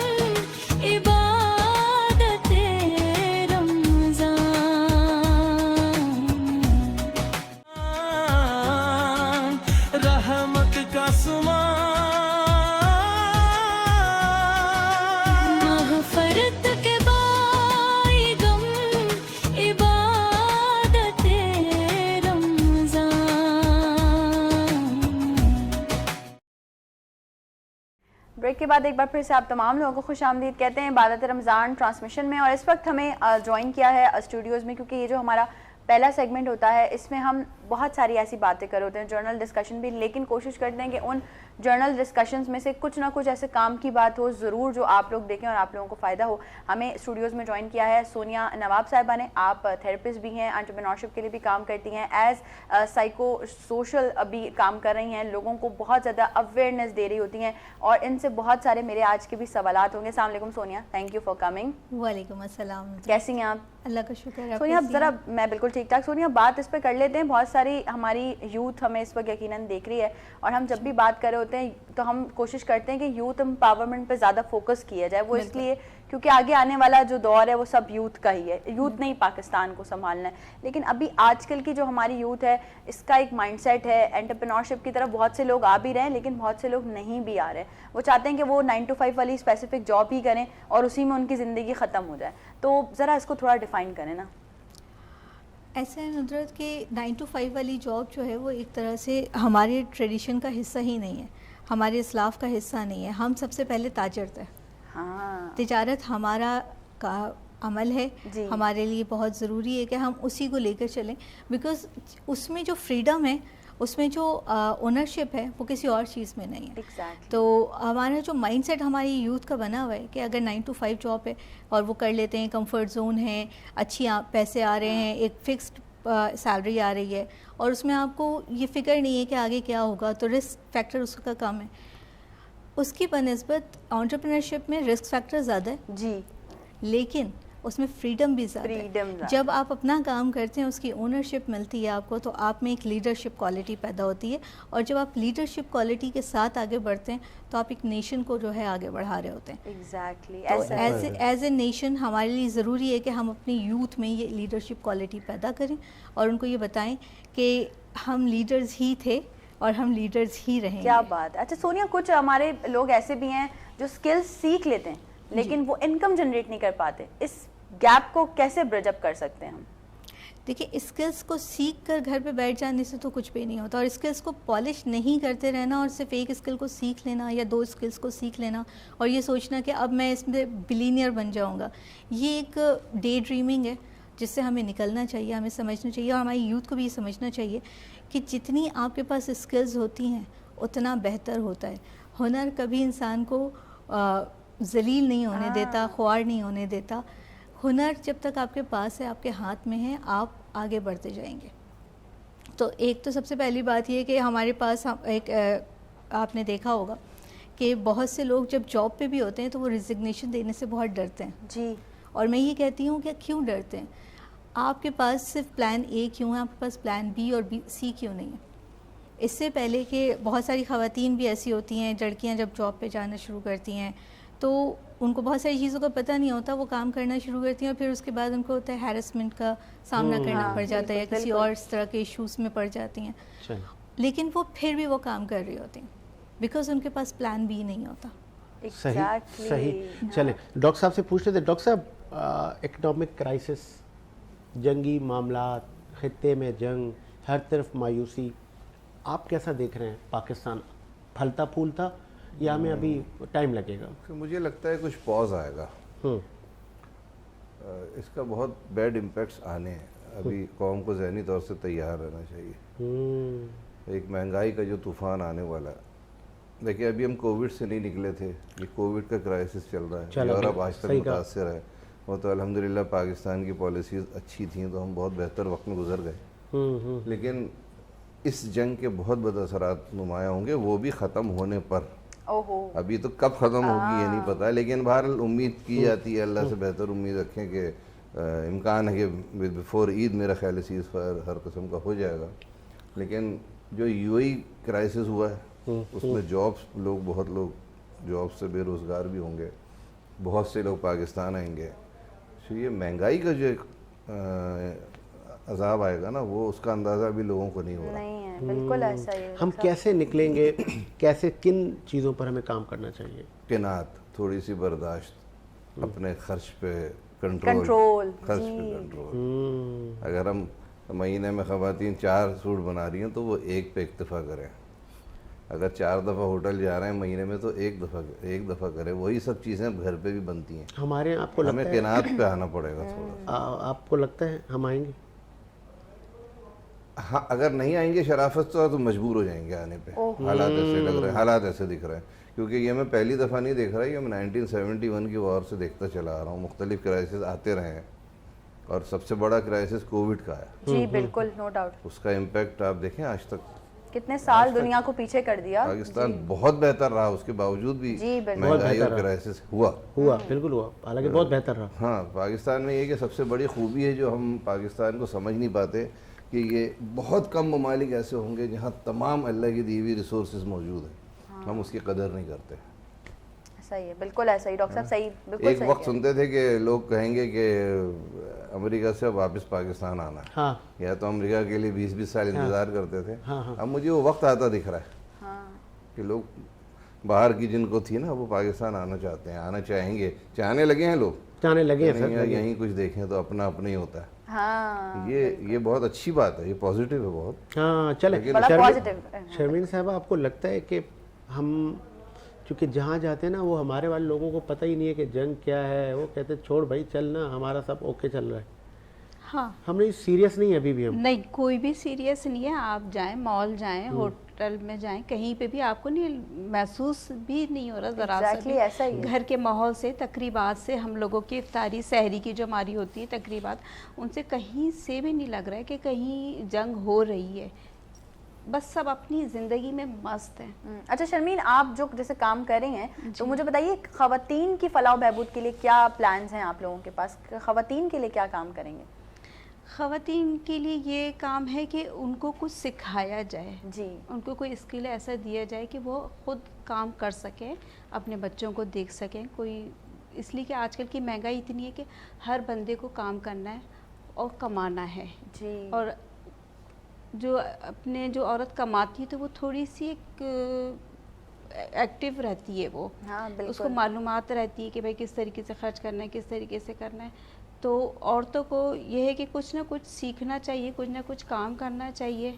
Speaker 7: عبادت رمضان، رحمت کا مغفرت کے بائی غم عبادت رمضان.
Speaker 1: بریک کے بعد ایک بار پھر سے آپ تمام لوگوں کو خوش آمدید کہتے ہیں عبادت رمضان ٹرانسمیشن میں. اور اس وقت ہمیں جوائن کیا ہے اسٹوڈیوز میں، کیونکہ یہ جو ہمارا پہلا سیگمنٹ ہوتا ہے اس میں ہم بہت ساری ایسی باتیں کر ہوتے ہیں، جرنل ڈسکشن بھی، لیکن کوشش کرتے ہیں کہ ان جرنل ڈسکشنز میں سے کچھ نہ کچھ ایسے کام کی بات ہو ضرور جو آپ لوگ دیکھیں اور آپ لوگوں کو فائدہ ہو. ہمیں اسٹوڈیوز میں جوائن کیا ہے سونیا نواب صاحبہ نے. آپ تھراپسٹ بھی ہیں، انٹرپرینورشپ کے لیے بھی کام کرتی ہیں، ایز سائیکو سوشل بھی کام کر رہی ہیں، لوگوں کو بہت زیادہ اویئرنیس دے رہی ہوتی ہیں، اور ان سے بہت سارے میرے آج کے بھی سوالات ہوں گے. السلام علیکم Sonia, thank you for coming.
Speaker 8: وعلیکم السلام.
Speaker 1: کیسی ہیں آپ؟
Speaker 8: اللہ کا شکر ہے.
Speaker 1: سونیا ذرا میں بالکل ٹھیک ٹھاک. سونیا بات اس پہ کر لیتے ہیں، بہت ساری ہماری یوتھ ہمیں اس وقت یقیناً دیکھ رہی ہے، اور ہم جب بھی بات کر رہے ہوتے ہیں تو ہم کوشش کرتے ہیں کہ یوتھ امپاورمنٹ پہ زیادہ فوکس کیا جائے. وہ اس لیے کیونکہ آگے آنے والا جو دور ہے وہ سب یوتھ کا ہی ہے، یوتھ نے ہی پاکستان کو سنبھالنا ہے. لیکن ابھی آج کل کی جو ہماری یوتھ ہے اس کا ایک مائنڈ سیٹ ہے، انٹرپرینورشپ کی طرف بہت سے لوگ آ بھی رہے ہیں، لیکن بہت سے لوگ نہیں بھی آ رہے. وہ چاہتے ہیں کہ وہ 9 to 5 والی اسپیسیفک جاب ہی کریں اور اسی میں ان کی زندگی ختم ہو جائے. تو ذرا اس کو تھوڑا ڈیفائن کریں نا.
Speaker 8: ایسا ہے ندرت کہ 9 to 5 والی جاب جو ہے وہ ایک طرح سے ہمارے ٹریڈیشن کا حصہ ہی نہیں ہے، ہمارے اسلاف کا حصہ نہیں ہے. ہم سب سے پہلے تاجر تھے.
Speaker 1: ہاں،
Speaker 8: تجارت ہمارا کا عمل ہے،
Speaker 1: جی.
Speaker 8: ہمارے لیے بہت ضروری ہے کہ ہم اسی کو لے کر چلیں، بیکاز اس میں جو فریڈم ہے، اس میں جو اونرشپ ہے وہ کسی اور چیز میں نہیں ہے.
Speaker 1: ایگزیکٹلی.
Speaker 8: تو ہمارا جو مائنڈ سیٹ ہماری یوتھ کا بنا ہوا ہے کہ اگر 9 to 5 جاب ہے اور وہ کر لیتے ہیں، کمفرٹ زون ہے، اچھی پیسے آ رہے ہیں، ایک فکسڈ سیلری آ رہی ہے، اور اس میں آپ کو یہ فکر نہیں ہے کہ آگے کیا ہوگا، تو رسک فیکٹر اس کا کم ہے. اس کی بنسبت انٹرپرینرشپ میں رسک فیکٹر زیادہ ہے،
Speaker 1: جی،
Speaker 8: لیکن اس میں فریڈم بھی زیادہ ہے. جب آپ اپنا کام کرتے ہیں، اس کی اونرشپ ملتی ہے آپ کو، تو آپ میں ایک لیڈرشپ کوالٹی پیدا ہوتی ہے، اور جب آپ لیڈرشپ کوالٹی کے ساتھ آگے بڑھتے ہیں تو آپ ایک نیشن کو جو ہے آگے بڑھا رہے ہوتے ہیں.
Speaker 1: ایگزیکٹلی.
Speaker 8: تو ایز اے نیشن ہمارے لیے ضروری ہے کہ ہم اپنی یوتھ میں یہ لیڈرشپ کوالٹی پیدا کریں اور ان کو یہ بتائیں کہ ہم لیڈرز ہی تھے اور ہم لیڈرز ہی رہیں گے.
Speaker 1: کیا بات ہے. اچھا سونیا، کچھ ہمارے لوگ ایسے بھی ہیں جو اسکلز سیکھ لیتے ہیں لیکن وہ انکم جنریٹ نہیں کر پاتے. اس گیپ کو کیسے برج اپ کر سکتے ہیں ہم؟
Speaker 8: دیکھیں، اسکلس کو سیکھ کر گھر پہ بیٹھ جانے سے تو کچھ بھی نہیں ہوتا، اور اسکلس کو پالش نہیں کرتے رہنا اور صرف ایک اسکل کو سیکھ لینا یا 2 اسکلس کو سیکھ لینا اور یہ سوچنا کہ اب میں اس میں بلینئر بن جاؤں گا، یہ ایک ڈے ڈریمنگ ہے جس سے ہمیں نکلنا چاہیے. ہمیں سمجھنا چاہیے اور ہماری یوتھ کو بھی یہ سمجھنا چاہیے کہ جتنی آپ کے پاس اسکلز ہوتی ہیں اتنا بہتر ہوتا ہے. ہنر کبھی انسان کو ذلیل نہیں ہونے دیتا، خوار نہیں ہونے دیتا. ہنر جب تک آپ کے پاس ہے، آپ کے ہاتھ میں ہے، آپ آگے بڑھتے جائیں گے. تو ایک تو سب سے پہلی بات یہ کہ ہمارے پاس ایک آپ نے دیکھا ہوگا کہ بہت سے لوگ جب جاب پہ بھی ہوتے ہیں تو وہ ریزگنیشن دینے سے بہت ڈرتے ہیں.
Speaker 1: جی.
Speaker 8: اور میں یہ کہتی ہوں کہ کیوں ڈرتے ہیں؟ آپ کے پاس صرف پلان اے کیوں ہے، آپ کے پاس پلان بی اور سی کیوں نہیں ہے؟ اس سے پہلے کہ بہت ساری خواتین بھی ایسی ہوتی ہیں، لڑکیاں جب جاب پہ جانا شروع کرتی ہیں تو ان کو بہت ساری چیزوں کا پتہ نہیں ہوتا، وہ کام کرنا شروع کرتی ہیں اور پھر اس کے بعد ان کو ہوتا ہے ہیرسمنٹ کا سامنا کرنا پڑ جاتا ہے یا کسی اور اس طرح کے ایشوز میں پڑ جاتی ہیں، لیکن وہ پھر بھی وہ کام کر رہی ہوتی ہیں بیکاز ان کے پاس پلان بی نہیں ہوتا.
Speaker 2: صحیح. چلیں ڈاکٹر صاحب سے پوچھ لیتے. ڈاکٹر صاحب، اکنامک کرائسس، جنگی معاملات، خطے میں جنگ، ہر طرف مایوسی، آپ کیسا دیکھ رہے ہیں؟ پاکستان پھلتا پھولتا یا ہمیں ابھی ٹائم لگے گا؟
Speaker 5: مجھے لگتا ہے کچھ پاز آئے گا. اس کا بہت بیڈ امپیکٹس آنے ہیں. ابھی قوم کو ذہنی طور سے تیار رہنا چاہیے. ایک مہنگائی کا جو طوفان آنے والا ہے. دیکھیں ابھی ہم کووڈ سے نہیں نکلے تھے، یہ کووڈ کا کرائسس چل رہا ہے، یورپ آج تک متاثر ہے، وہ تو الحمدللہ پاکستان کی پالیسیز اچھی تھیں تو ہم بہت بہتر وقت میں گزر گئے، لیکن اس جنگ کے بہت بد اثرات نمایاں ہوں گے، وہ بھی ختم ہونے پر. ابھی تو کب ختم ہوگی یہ نہیں پتا، لیکن بہرحال امید کی جاتی ہے، اللہ سے بہتر امید رکھیں کہ امکان ہے کہ بفور عید میرا خیال ہے سیز فائر ہر قسم کا ہو جائے گا. لیکن جو UAE کرائسس ہوا ہے اس میں بہت لوگ جاب سے بے روزگار بھی ہوں گے، بہت سے لوگ پاکستان آئیں گے. یہ مہنگائی کا جو ایک عذاب آئے گا نا، وہ اس کا اندازہ بھی لوگوں کو نہیں ہو رہا.
Speaker 1: نہیں ہے، بالکل ایسا ہی ہے.
Speaker 2: ہم کیسے نکلیں گے، کیسے کن چیزوں پر ہمیں کام کرنا چاہیے؟
Speaker 5: قناعت، تھوڑی سی برداشت، اپنے خرچ پہ
Speaker 1: کنٹرول.
Speaker 5: خرچ پہ کنٹرول. اگر ہم مہینے میں خواتین 4 سوٹ بنا رہی ہیں تو وہ ایک پہ اکتفا کریں. اگر 4 دفعہ ہوٹل جا رہے ہیں مہینے میں تو ایک دفعہ کریں. وہی سب چیزیں گھر پہ بھی بنتی ہیں.
Speaker 2: ہمارے آپ کو
Speaker 5: ہمیں قناعت پہ آنا پڑے گا تھوڑا.
Speaker 2: آپ کو لگتا ہے ہم آئیں گے؟
Speaker 5: ہاں، اگر نہیں آئیں گے شرافت تو مجبور ہو جائیں گے آنے پہ. حالات ایسے لگ رہے ہیں، حالات ایسے دکھ رہے ہیں. کیونکہ یہ میں پہلی دفعہ نہیں دیکھ رہا، یہ میں 1971 کی وار سے دیکھتا چلا آ رہا ہوں. مختلف کرائسس آتے رہے ہیں اور سب سے بڑا کرائسس کووڈ کا ہے.
Speaker 1: جی بالکل، نو ڈاؤٹ.
Speaker 5: اس کا امپیکٹ آپ دیکھیں آج تک
Speaker 1: کتنے سال دنیا کو پیچھے کر دیا.
Speaker 5: پاکستان بہت بہتر رہا، اس کے باوجود بھی مہنگائی اور کرائسس ہوا
Speaker 2: بالکل ہوا، حالانکہ بہت بہتر رہا.
Speaker 5: ہاں، پاکستان میں یہ کہ سب سے بڑی خوبی ہے جو ہم پاکستان کو سمجھ نہیں پاتے کہ یہ بہت کم ممالک ایسے ہوں گے جہاں تمام اللہ کی دی ہوئی ریسورسز موجود ہیں. ہم اس کی قدر نہیں کرتے.
Speaker 1: صحیح ہے، بالکل ایسا ہی. ڈاکٹر صاحب صحیح، بالکل
Speaker 5: ایک
Speaker 1: صحیح.
Speaker 5: وقت سنتے تھے کہ لوگ کہیں گے کہ امریکہ سے واپس پاکستان آنا ہے، یا تو امریکہ کے لیے 20 سال انتظار کرتے تھے. اب مجھے وہ وقت آتا دکھ رہا ہے کہ لوگ باہر کی جن کو تھی نا وہ پاکستان آنا چاہتے ہیں، آنا چاہیں گے، چاہنے لگے ہیں لوگ،
Speaker 2: چاہنے لگے ہیں.
Speaker 5: یہیں کچھ دیکھیں تو اپنا اپنا ہی ہوتا ہے. یہ بہت اچھی بات ہے، یہ پازیٹیو ہے بہت.
Speaker 2: ہاں چلیں. شرمین صاحبہ، آپ کو لگتا ہے کہ ہم چونکہ جہاں جاتے ہیں نا وہ ہمارے والے لوگوں کو پتہ ہی نہیں ہے کہ جنگ کیا ہے، وہ کہتے ہیں چھوڑ بھائی چلنا، ہمارا سب اوکے چل رہا ہے.
Speaker 4: ہاں،
Speaker 2: ہم نہیں سیریس نہیں ابھی بھی. ہم
Speaker 4: نہیں، کوئی بھی سیریس نہیں ہے. آپ جائیں، مال جائیں، ہوٹل میں جائیں، کہیں پہ بھی آپ کو نہیں محسوس بھی نہیں ہو رہا ذرا سا بھی. گھر کے ماحول سے، تقریبات سے، ہم لوگوں کی افطاری سحری کی جو ہماری ہوتی ہے تقریبات، ان سے کہیں سے بھی نہیں لگ رہا ہے کہ کہیں جنگ ہو رہی ہے. بس سب اپنی زندگی میں مست ہیں.
Speaker 1: اچھا شرمین، آپ جو جیسے کام کر رہی ہیں تو مجھے بتائیے خواتین کی فلاح و بہبود کے لیے کیا پلانز ہیں آپ لوگوں کے پاس؟ خواتین کے لیے کیا کام کریں گے؟
Speaker 4: خواتین کے لیے یہ کام ہے کہ ان کو کچھ سکھایا جائے.
Speaker 1: جی،
Speaker 4: ان کو کوئی اسکل ایسا دیا جائے کہ وہ خود کام کر سکیں، اپنے بچوں کو دیکھ سکیں. کوئی اس لیے کہ آج کل کی مہنگائی اتنی ہے کہ ہر بندے کو کام کرنا ہے اور کمانا ہے.
Speaker 1: جی.
Speaker 4: اور جو عورت کماتی ہے تو وہ تھوڑی سی ایک ایکٹیو رہتی ہے. وہ اس کو معلومات رہتی ہے کہ بھائی کس طریقے سے خرچ کرنا ہے، کس طریقے سے کرنا ہے. تو عورتوں کو یہ ہے کہ کچھ نہ کچھ سیکھنا چاہیے، کچھ نہ کچھ کام کرنا چاہیے.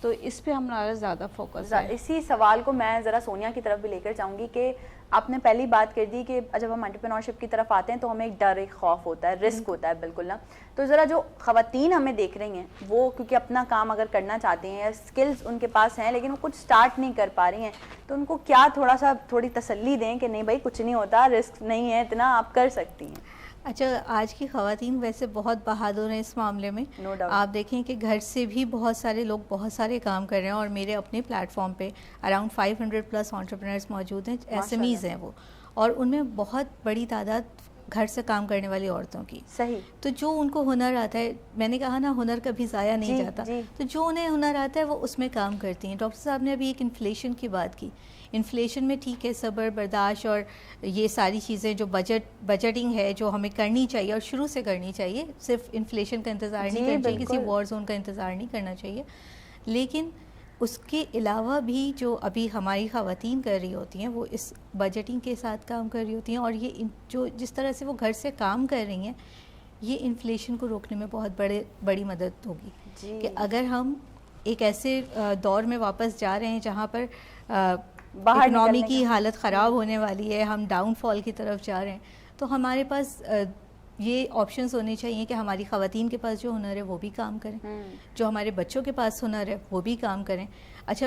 Speaker 4: تو اس پہ ہمارا زیادہ فوکس ہے.
Speaker 1: اسی سوال کو میں ذرا سونیا کی طرف بھی لے کر چاہوں گی کہ آپ نے پہلی بات کر دی کہ جب ہم انٹرپرینورشپ کی طرف آتے ہیں تو ہمیں ایک ڈر، ایک خوف ہوتا ہے، رسک ہوتا ہے. بالکل نا. تو ذرا جو خواتین ہمیں دیکھ رہی ہیں وہ کیونکہ اپنا کام اگر کرنا چاہتی ہیں، اسکلز ان کے پاس ہیں لیکن وہ کچھ سٹارٹ نہیں کر پا رہی ہیں، تو ان کو کیا تھوڑی تسلی دیں کہ نہیں بھائی کچھ نہیں ہوتا، رسک نہیں ہے اتنا، آپ کر سکتی ہیں.
Speaker 8: اچھا، آج کی خواتین ویسے بہت بہادر ہیں اس معاملے میں. آپ دیکھیں کہ گھر سے بھی بہت سارے لوگ بہت سارے کام کر رہے ہیں، اور میرے اپنے پلیٹ فارم پہ اراؤنڈ 500+ انٹرپرینرز موجود ہیں. SMEs ہیں وہ، اور ان میں بہت بڑی تعداد گھر سے کام کرنے والی عورتوں کی.
Speaker 1: صحیح.
Speaker 8: تو جو ان کو ہنر آتا ہے، میں نے کہا نا ہنر کبھی ضائع نہیں جاتا، تو جو انہیں ہنر آتا ہے وہ اس میں کام کرتی ہیں. ڈاکٹر صاحب نے ابھی ایک انفلیشن کی بات کی. انفلیشن میں ٹھیک ہے صبر برداشت اور یہ ساری چیزیں جو بجٹنگ ہے جو ہمیں کرنی چاہیے اور شروع سے کرنی چاہیے. صرف انفلیشن کا انتظار نہیں کرنا چاہیے، کسی وار زون کا انتظار نہیں کرنا چاہیے. لیکن اس کے علاوہ بھی جو ابھی ہماری خواتین کر رہی ہوتی ہیں وہ اس بجٹنگ کے ساتھ کام کر رہی ہوتی ہیں. اور یہ جو جس طرح سے وہ گھر سے کام کر رہی ہیں، یہ انفلیشن کو روکنے میں بہت بڑی مدد ہوگی. کہ اگر ہم ایک ایسے دور میں واپس جا رہے ہیں جہاں پر اکنامی کی حالت خراب ہونے والی ہے، ہم ڈاؤن فال کی طرف جا رہے ہیں، تو ہمارے پاس یہ آپشنز ہونے چاہیے کہ ہماری خواتین کے پاس جو ہنر ہے وہ بھی کام کریں، جو ہمارے بچوں کے پاس ہنر ہے وہ بھی کام کریں. اچھا،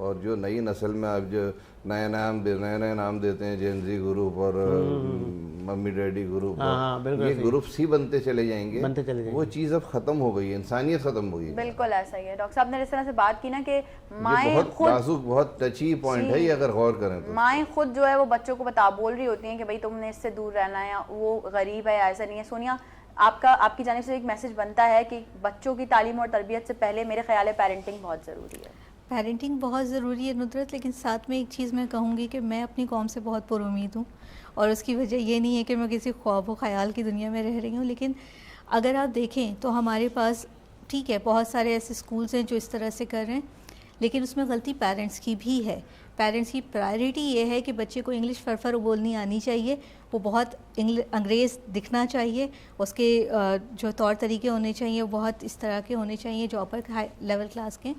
Speaker 5: اور جو نئی نسل میں اب جو نئے نئے نام دیتے ہیں جین زی گروپ اور ممی ڈیڈی گروپ، یہ گروپس ہی بنتے چلے جائیں گے، وہ چیز اب ختم ہو گئی ہے، انسانیت ختم ہو گئی ہے.
Speaker 1: بالکل ایسا ہی ہے. ڈاکٹر صاحب نے جس طرح سے بات کی نا کہ مائیں
Speaker 5: بہت
Speaker 1: خود
Speaker 5: نازک بہت ٹچی پوائنٹ ہے یہ، اگر غور کریں تو
Speaker 1: مائیں خود جو ہے وہ بچوں کو بول رہی ہوتی ہیں کہ بھائی تم نے اس سے دور رہنا ہے، وہ غریب ہے، ایسا نہیں ہے. سونیا آپ کی جانب سے ایک میسج بنتا ہے کہ بچوں کی تعلیم اور تربیت سے پہلے میرے خیال ہے پیرنٹنگ بہت ضروری ہے.
Speaker 8: پیرنٹنگ بہت ضروری ہے ندرت، لیکن ساتھ میں ایک چیز میں کہوں گی کہ میں اپنی قوم سے بہت پر امید ہوں، اور اس کی وجہ یہ نہیں ہے کہ میں کسی خواب و خیال کی دنیا میں رہ رہی ہوں، لیکن اگر آپ دیکھیں تو ہمارے پاس ٹھیک ہے بہت سارے ایسے اسکولس ہیں جو اس طرح سے کر رہے ہیں، لیکن اس میں غلطی پیرنٹس کی بھی ہے. پیرنٹس کی پرائرٹی یہ ہے کہ بچے کو انگلش فرفر بولنی آنی چاہیے، وہ بہت انگریز دکھنا چاہیے، اس کے جو طور طریقے ہونے چاہیے وہ بہت اس طرح کے ہونے چاہیے جو اپر ہائی لیول کلاس کے.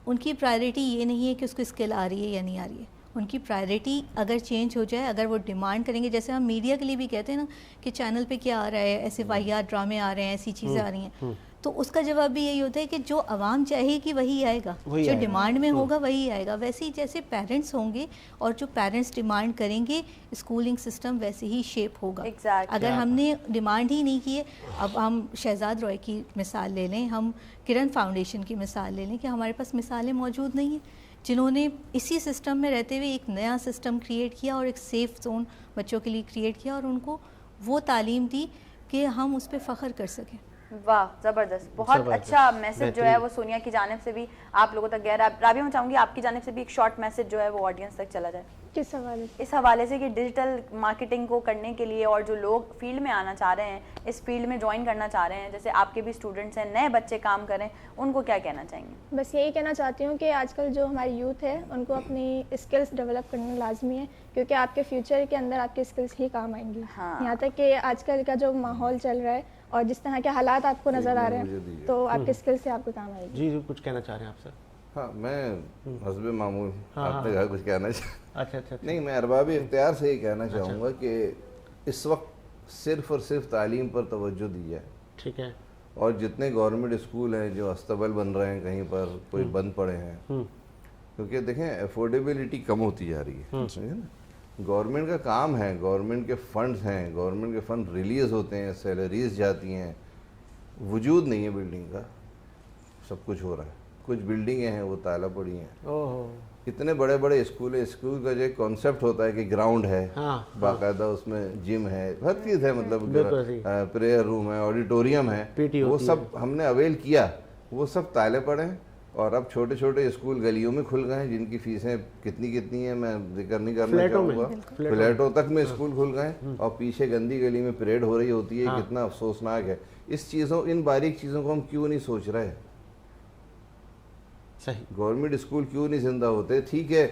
Speaker 8: ان کی پرائرٹی یہ نہیں ہے کہ اس کو اسکل آ رہی ہے یا نہیں آ رہی ہے. ان کی پرائرٹی اگر چینج ہو جائے، اگر وہ ڈیمانڈ کریں گے، جیسے ہم میڈیا کے لیے بھی کہتے ہیں نا کہ چینل پہ کیا آ رہا ہے، ایسے واحد ڈرامے آ رہے ہیں، ایسی چیزیں آ رہی ہیں، تو اس کا جواب بھی یہی ہوتا ہے کہ جو عوام چاہے گی وہی آئے گا، جو ڈیمانڈ میں ہوگا وہی آئے گا. ویسے ہی جیسے پیرنٹس ہوں گے اور جو پیرنٹس ڈیمانڈ کریں گے، اسکولنگ سسٹم ویسے ہی شیپ ہوگا. اگر ہم نے ڈیمانڈ ہی نہیں کی ہے، اب ہم شہزاد روئے کی مثال لے لیں، ہم کرن فاؤنڈیشن کی مثال لے لیں، کہ ہمارے پاس مثالیں موجود نہیں ہیں جنہوں نے اسی سسٹم میں رہتے ہوئے ایک نیا سسٹم کریٹ کیا اور ایک سیف زون بچوں کے لیے کریٹ کیا، اور ان کو وہ تعلیم دی کہ ہم اس پہ فخر کر سکیں.
Speaker 1: واہ زبردست، بہت اچھا میسج جو ہے وہ سونیا کی جانب سے بھی آپ لوگوں تک گیا. رابعہ میں چاہوں گی آپ کی جانب سے بھی ایک شارٹ میسج جو ہے وہ آڈینس تک چلا جائے.
Speaker 6: کس حوالے سے؟
Speaker 1: اس حوالے سے کہ ڈیجیٹل مارکیٹنگ کو کرنے کے لیے اور جو لوگ فیلڈ میں آنا چاہ رہے ہیں، اس فیلڈ میں جوائن کرنا چاہ رہے ہیں، جیسے آپ کے بھی اسٹوڈنٹس ہیں، نئے بچے کام کریں، ان کو کیا کہنا چاہیں گے؟
Speaker 6: بس یہی کہنا چاہتی ہوں کہ آج کل جو ہماری یوتھ ہے ان کو اپنی اسکلس ڈیولپ کرنا لازمی ہے، کیونکہ آپ کے فیوچر کے اندر آپ کی اسکلس ہی کام آئیں گی. یہاں تک کہ آج کل کا جو ماحول چل رہا ہے اور جس طرح کے حالات آپ کو نظر آ رہے ہیں، تو آپ کے اسکلس سے آپ کو کام آئے گی.
Speaker 2: جی کچھ کہنا چاہ رہے ہیں آپ سر؟
Speaker 5: ہاں میں حسب معمول اپنے گھر کچھ کہنا
Speaker 2: اچھا
Speaker 5: نہیں، میں ارباب اختیار سے یہ کہنا چاہوں گا کہ اس وقت صرف اور صرف تعلیم پر توجہ دی جائے. ٹھیک ہے. اور جتنے گورنمنٹ اسکول ہیں جو استبل بن رہے ہیں، کہیں پر کوئی بند پڑے ہیں، کیونکہ دیکھیں افورڈیبلٹی کم ہوتی جا رہی ہے. گورنمنٹ کا کام ہے، گورنمنٹ کے فنڈز ہیں، گورنمنٹ کے فنڈ ریلیز ہوتے ہیں، سیلریز جاتی ہیں، وجود نہیں ہے بلڈنگ کا، سب کچھ ہو رہا ہے. کچھ بلڈنگیں ہیں وہ تالا پڑی ہیں. اتنے بڑے بڑے اسکول ہیں، اسکول کا جو ایک کانسیپٹ ہوتا ہے کہ گراؤنڈ ہے، باقاعدہ اس میں جم ہے، ہر چیز ہے، مطلب پریئر روم ہے، آڈیٹوریم ہے، وہ سب ہم نے اویل کیا، وہ سب تالے پڑے ہیں. اور اب چھوٹے چھوٹے اسکول گلیوں میں کھل گئے ہیں جن کی فیسیں کتنی ہیں میں ذکر نہیں کرنا چاہوں گا. فلیٹوں تک میں اسکول کھل گئے ہیں، اور پیچھے گندی گلی میں پریڈ ہو رہی ہوتی ہے. کتنا افسوسناک ہے. ان باریک چیزوں کو ہم کیوں نہیں سوچ رہے؟ گورنمنٹ اسکول کیوں نہیں زندہ ہوتے؟ ٹھیک ہے،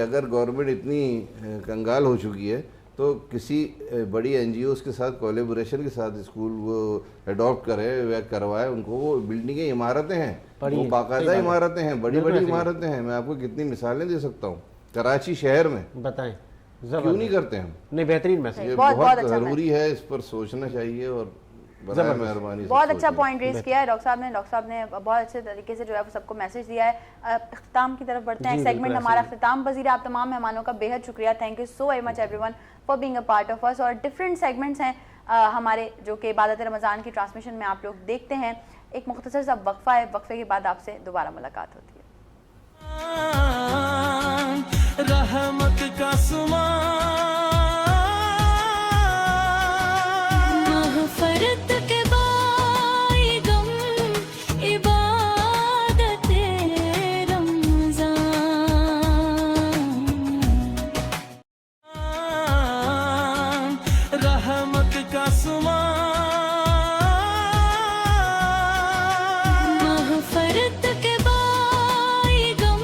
Speaker 5: اگر گورنمنٹ اتنی کنگال ہو چکی ہے تو کسی بڑی این جی اوز کے ساتھ کولیبوریشن کے ساتھ اسکول وہ اڈاپٹ کرے یا کروائے ان کو. وہ بلڈنگیں عمارتیں ہیں، وہ باقاعدہ عمارتیں ہیں، بڑی بڑی عمارتیں ہیں. میں آپ کو کتنی مثالیں دے سکتا ہوں. کراچی شہر میں بتائیں کیوں نہیں کرتے ہم؟ نہیں، بہترین میسج. یہ بہت ضروری ہے، اس پر سوچنا چاہیے. اور مہربانی
Speaker 1: بہت اچھا پوائنٹ ریز کیا ہے ڈاکٹر صاحب نے بہت اچھے طریقے سے جو ہے سب کو میسج دیا ہے. اختتام کی طرف بڑھتے ہیں. سیگمنٹ ہمارا اختتام پذیر. آپ تمام مہمانوں کا بے حد شکریہ. Thank you so very much everyone for being a part of us. اور ڈفرینٹ سیگمنٹس ہیں ہمارے جو کہ عبادت رمضان کی ٹرانسمیشن میں آپ لوگ دیکھتے ہیں. ایک مختصر سا وقفہ ہے، وقفے کے بعد آپ سے دوبارہ ملاقات ہوتی ہے.
Speaker 9: رحمت کا
Speaker 7: مغفرت کے بائی غم عبادت رمضان.
Speaker 9: رحمت کا
Speaker 7: مغفرت کے بائی غم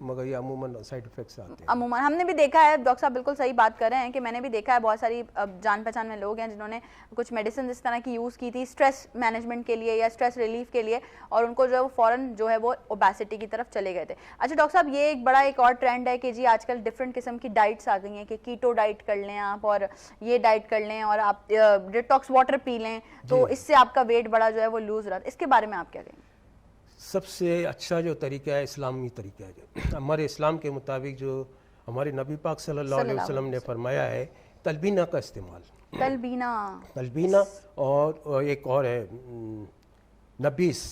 Speaker 10: مگر یہ عموماً سائڈ افیکٹس آتے ہیں.
Speaker 1: عموماً ہم نے بھی دیکھا ہے, ڈاکٹر صاحب بالکل صحیح بات کر رہے ہیں کہ میں نے بھی دیکھا ہے بہت ساری جان پہچان میں لوگ ہیں جنہوں نے کچھ میڈیسن اس طرح کی یوز کی تھی اسٹریس مینجمنٹ کے لیے یا اسٹریس ریلیف کے لیے, اور ان کو جو ہے وہ فوراً جو ہے وہ اوبیسٹی کی طرف چلے گئے تھے. اچھا ڈاکٹر صاحب, یہ ایک بڑا ایک اور ٹرینڈ ہے کہ جی آج کل ڈفرینٹ قسم کی ڈائٹس آ گئی ہیں کہ کیٹو ڈائٹ کر لیں آپ, اور یہ ڈائٹ کر لیں, اور آپ ڈیٹاکس واٹر پی لیں, تو اس سے آپ کا ویٹ بڑا جو ہے وہ لوز رہا. اس کے بارے میں آپ کیا کہیں گے؟
Speaker 10: سب سے اچھا جو طریقہ ہے اسلامی طریقہ ہے, جو ہمارے اسلام کے مطابق جو ہمارے نبی پاک صلی اللہ علیہ وسلم نے فرمایا ہے, تلبینہ کا استعمال. تلبینہ اور ایک اور ہے نبیس.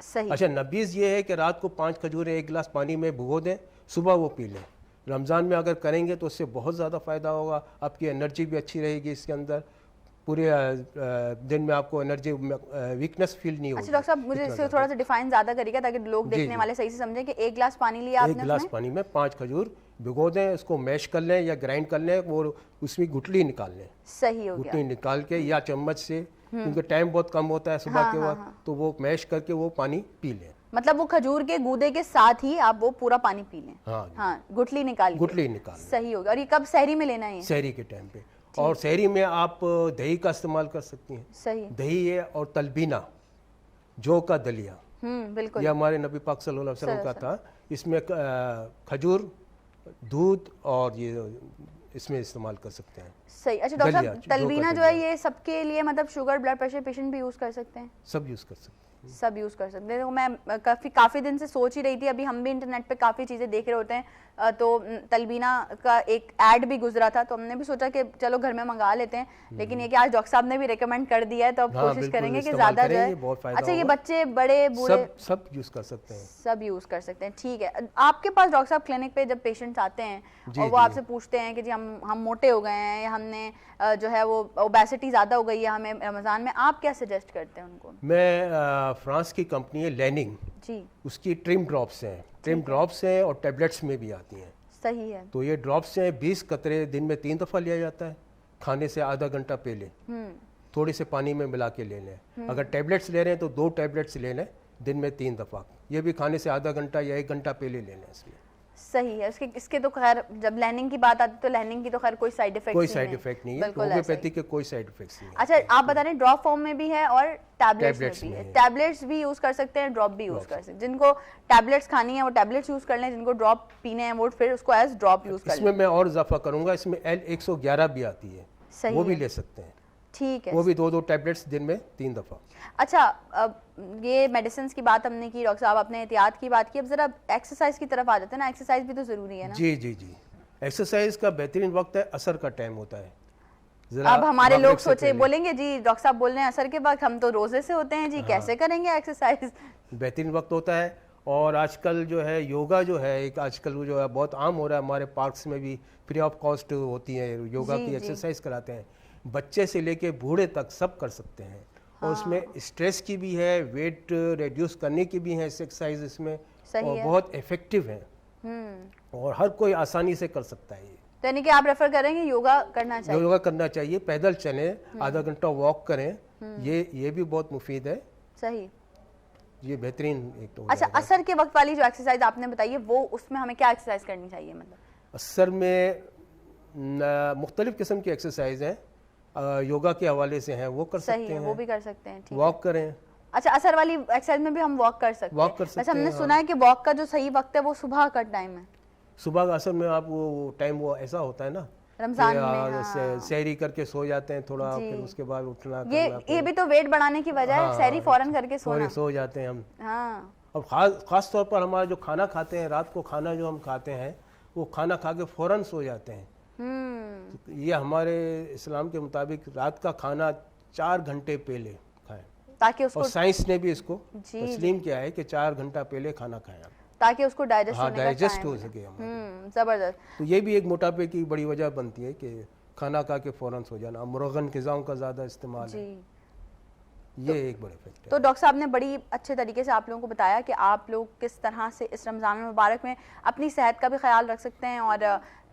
Speaker 1: صحیح.
Speaker 10: اچھا, نبیس یہ ہے کہ رات کو 5 کھجوریں 1 گلاس پانی میں بھگو دیں, صبح وہ پی لیں. رمضان میں اگر کریں گے تو اس سے بہت زیادہ فائدہ ہوگا, آپ کی انرجی بھی اچھی رہے گی, اس کے اندر پورے دن میں آپ کو انرجی ویکنس فیل نہیں ہوگی.
Speaker 1: اچھا ڈاکٹر صاحب, مجھے اس سے تھوڑا سا ڈیفائن زیادہ کریے گا تاکہ لوگ دیکھنے والے صحیح سے سمجھیں کہ 1 گلاس پانی لیا آپ نے,
Speaker 10: 1 گلاس پانی میں 5 کھجور بھگو دیں, اس کو میش کر لیں یا گرائنڈ کر لیں, اور اس میں گٹلی نکال لیں.
Speaker 1: صحیح ہو گیا.
Speaker 10: گٹلی نکال کے یا چمچ سے, کیونکہ ٹائم بہت کم ہوتا ہے صبح کے وقت, تو وہ میش کر کے وہ پانی پی لیں.
Speaker 1: مطلب وہ کھجور کے گودے کے ساتھ ہی آپ وہ پورا پانی پی لیں. ہاں, گٹلی نکال. صحیح ہو گیا. اور یہ کب سحری میں لینا ہے؟
Speaker 10: سحری کے ٹائم پہ. اور سحری میں آپ دہی کا استعمال کر سکتی ہیں.
Speaker 1: صحیح.
Speaker 10: دہی ہے, اور تلبینہ جو کا دلیا,
Speaker 1: بالکل,
Speaker 10: یہ ہمارے نبی پاک صلی اللہ علیہ وسلم کا تھا. اس میں کھجور, دودھ اور یہ اس میں استعمال کر سکتے ہیں.
Speaker 1: صحیح. اچھا ڈاکٹر صاحب, تلبینہ جو ہے یہ سب کے لیے مطلب شوگر بلڈ پریشر پیشنٹ بھی یوز کر سکتے ہیں؟
Speaker 10: سب یوز کر سکتے ہیں.
Speaker 1: سب یوز کر سکتے ہیں. میں کافی دن سے سوچ ہی رہی تھی, ابھی ہم بھی انٹرنیٹ پہ کافی چیزیں دیکھ رہے ہوتے ہیں, تو تلبینہ کا ایک ایڈ بھی گزرا تھا, تو ہم نے بھی سوچا کہ چلو گھر میں منگا لیتے ہیں, لیکن یہ کہ آج ڈاکٹر صاحب نے بھی ریکمینڈ کر دیا ہے, تو اب کوشش کریں گے کہ زیادہ جو ہے. اچھا, یہ بچے بڑے بوڑھے
Speaker 10: سب یوز کر سکتے ہیں؟
Speaker 1: سب یوز کر سکتے ہیں. ٹھیک ہے. آپ کے پاس ڈاکٹر صاحب کلینک پہ جب پیشنٹس آتے ہیں اور وہ آپ سے پوچھتے ہیں کہ جی ہم موٹے ہو گئے ہیں, یا ہم نے جو ہے وہ اوبیسٹی زیادہ ہو گئی ہے ہمیں رمضان میں, آپ کیا سجیسٹ کرتے ہیں ان کو؟
Speaker 10: میں فرانس کی کمپنی ہے لیننگ,
Speaker 1: جی,
Speaker 10: اس کی ٹرم ڈراپس ہیں. ٹرم ڈراپس ہیں اور ٹیبلٹس میں بھی آتی ہیں.
Speaker 1: صحیح ہے.
Speaker 10: تو یہ ڈراپس ہیں, 20 قطرے دن میں 3 دفعہ لیا جاتا ہے, کھانے سے آدھا گھنٹہ پہلے تھوڑے سے پانی میں ملا کے لے لیں. اگر ٹیبلٹس لے رہے ہیں تو 2 ٹیبلٹس لے لیں دن میں 3 دفعہ, یہ بھی کھانے سے آدھا گھنٹہ یا 1 گھنٹہ پہلے لے لیں. اس میں
Speaker 1: صحیح ہے. اس کے تو خیر جب لیننگ کی بات آتی تو لیننگ کی تو خیر کوئی سائیڈ افیکٹ نہیں ہے,
Speaker 10: ہومیوپیتھی کے کوئی سائیڈ افیکٹس نہیں.
Speaker 1: اچھا, آپ بتا رہے ہیں ڈراپ فارم میں بھی ہے اور ٹیبلٹس میں بھی ہے. ٹیبلٹس بھی یوز کر سکتے ہیں, ڈراپ بھی یوز کر سکتے ہیں. جن کو ٹیبلٹس کھانی ہے وہ ٹیبلٹس یوز کر لیں, جن کو ڈراپ پینے ہیں وہ پھر اس کو ایز ڈراپ یوز کر لیں.
Speaker 10: اس میں اور اضافہ کروں گا, اس میں L111 بھی آتی ہے, وہ بھی لے سکتے ہیں.
Speaker 1: ٹھیک ہے.
Speaker 10: وہ بھی 2 ٹیبلٹس دن میں 3 دفعہ.
Speaker 1: اچھا, یہ میڈیسنز کی بات ہم نے کی, ڈاکٹر صاحب آپ نے احتیاط کی بات کی, اب ذرا ایکسرسائز کی طرف آ جاتے ہیں نا. ایکسرسائز بھی تو ضروری ہے نا.
Speaker 10: جی جی جی, ایکسرسائز کا بہترین وقت ہے عصر کا ٹائم ہوتا ہے.
Speaker 1: اب ہمارے لوگ سوچے بولیں گے جی ڈاکٹر صاحب بول رہے ہیں عصر کے وقت, ہم تو روزے سے ہوتے ہیں جی, کیسے کریں گے ایکسرسائز؟
Speaker 10: بہترین وقت ہوتا ہے. اور آج کل جو ہے یوگا جو ہے ایک آج کل جو ہے بہت عام ہو رہا ہے, ہمارے پارکس میں بھی فری آف کاسٹ ہوتی ہے یوگا کی ایکسرسائز کراتے ہیں. بچے سے لے کے بوڑھے تک سب کر سکتے ہیں, اور اس میں اسٹریس کی بھی ہے, ویٹ ریڈیوس کرنے کی بھی ہے ایکسرسائز اس میں, اور بہت افیکٹو ہیں, اور ہر کوئی آسانی سے کر سکتا ہے.
Speaker 1: تو یعنی کہ آپ ریفر کریں گے یوگا کرنا چاہیے؟
Speaker 10: یوگا کرنا چاہیے, پیدل چلیں, آدھا گھنٹہ واک کریں, یہ بھی بہت مفید ہے.
Speaker 1: صحیح,
Speaker 10: یہ بہترین ایک تو.
Speaker 1: اچھا, عصر کے وقت والی جو ایکسرسائز آپ نے بتائی ہے وہ اس میں ہمیں کیا ایکسرسائز کرنی چاہیے؟ مطلب
Speaker 10: عصر میں مختلف قسم کی ایکسرسائز ہیں, یوگا کے حوالے سے ہیں, وہ کر سکتے ہیں.
Speaker 1: وہ بھی کر سکتے ہیں.
Speaker 10: واک کریں.
Speaker 1: اچھا, عصر والی ایکسرسائز میں بھی ہم واک کر سکتے ہیں. ویسے ہم نے سنا ہے کہ واک کا جو صحیح وقت ہے وہ صبح کا ٹائم ہے.
Speaker 10: صبح کا عصر میں آپ وہ ٹائم وہ ایسا ہوتا ہے نا,
Speaker 1: رمضان میں
Speaker 10: سحری کر کے سو جاتے ہیں تھوڑا, پھر اس کے بعد اٹھنا,
Speaker 1: یہ بھی تو ویٹ بڑھانے کی وجہ ہے, سحری فوراً کر کے
Speaker 10: سو جاتے ہیں ہم.
Speaker 1: ہاں,
Speaker 10: اب خاص طور پر ہمارا جو کھانا کھاتے ہیں, رات کو کھانا جو ہم کھاتے ہیں وہ کھانا کھا کے فوراً سو جاتے ہیں. یہ ہمارے اسلام کے مطابق رات کا کھانا 4 گھنٹے پہلے کھائیں,
Speaker 1: تاکہ اس کو,
Speaker 10: اور سائنس نے بھی اس کو تسلیم کیا ہے کہ 4 گھنٹہ پہلے کھانا کھائیں
Speaker 1: تاکہ اس کو ڈائجسٹ
Speaker 10: ہو سکے.
Speaker 1: زبردست.
Speaker 10: تو یہ بھی ایک موٹاپے کی بڑی وجہ بنتی ہے کہ کھانا کھا کے فوراً سو جانا, مرغن غذاؤں کا زیادہ استعمال ہے, یہ ایک بڑے فیکٹر ہے.
Speaker 1: تو ڈاکٹر صاحب نے بڑی اچھے طریقے سے آپ لوگوں کو بتایا کہ آپ لوگ کس طرح سے اس رمضان مبارک میں اپنی صحت کا بھی خیال رکھ سکتے ہیں, اور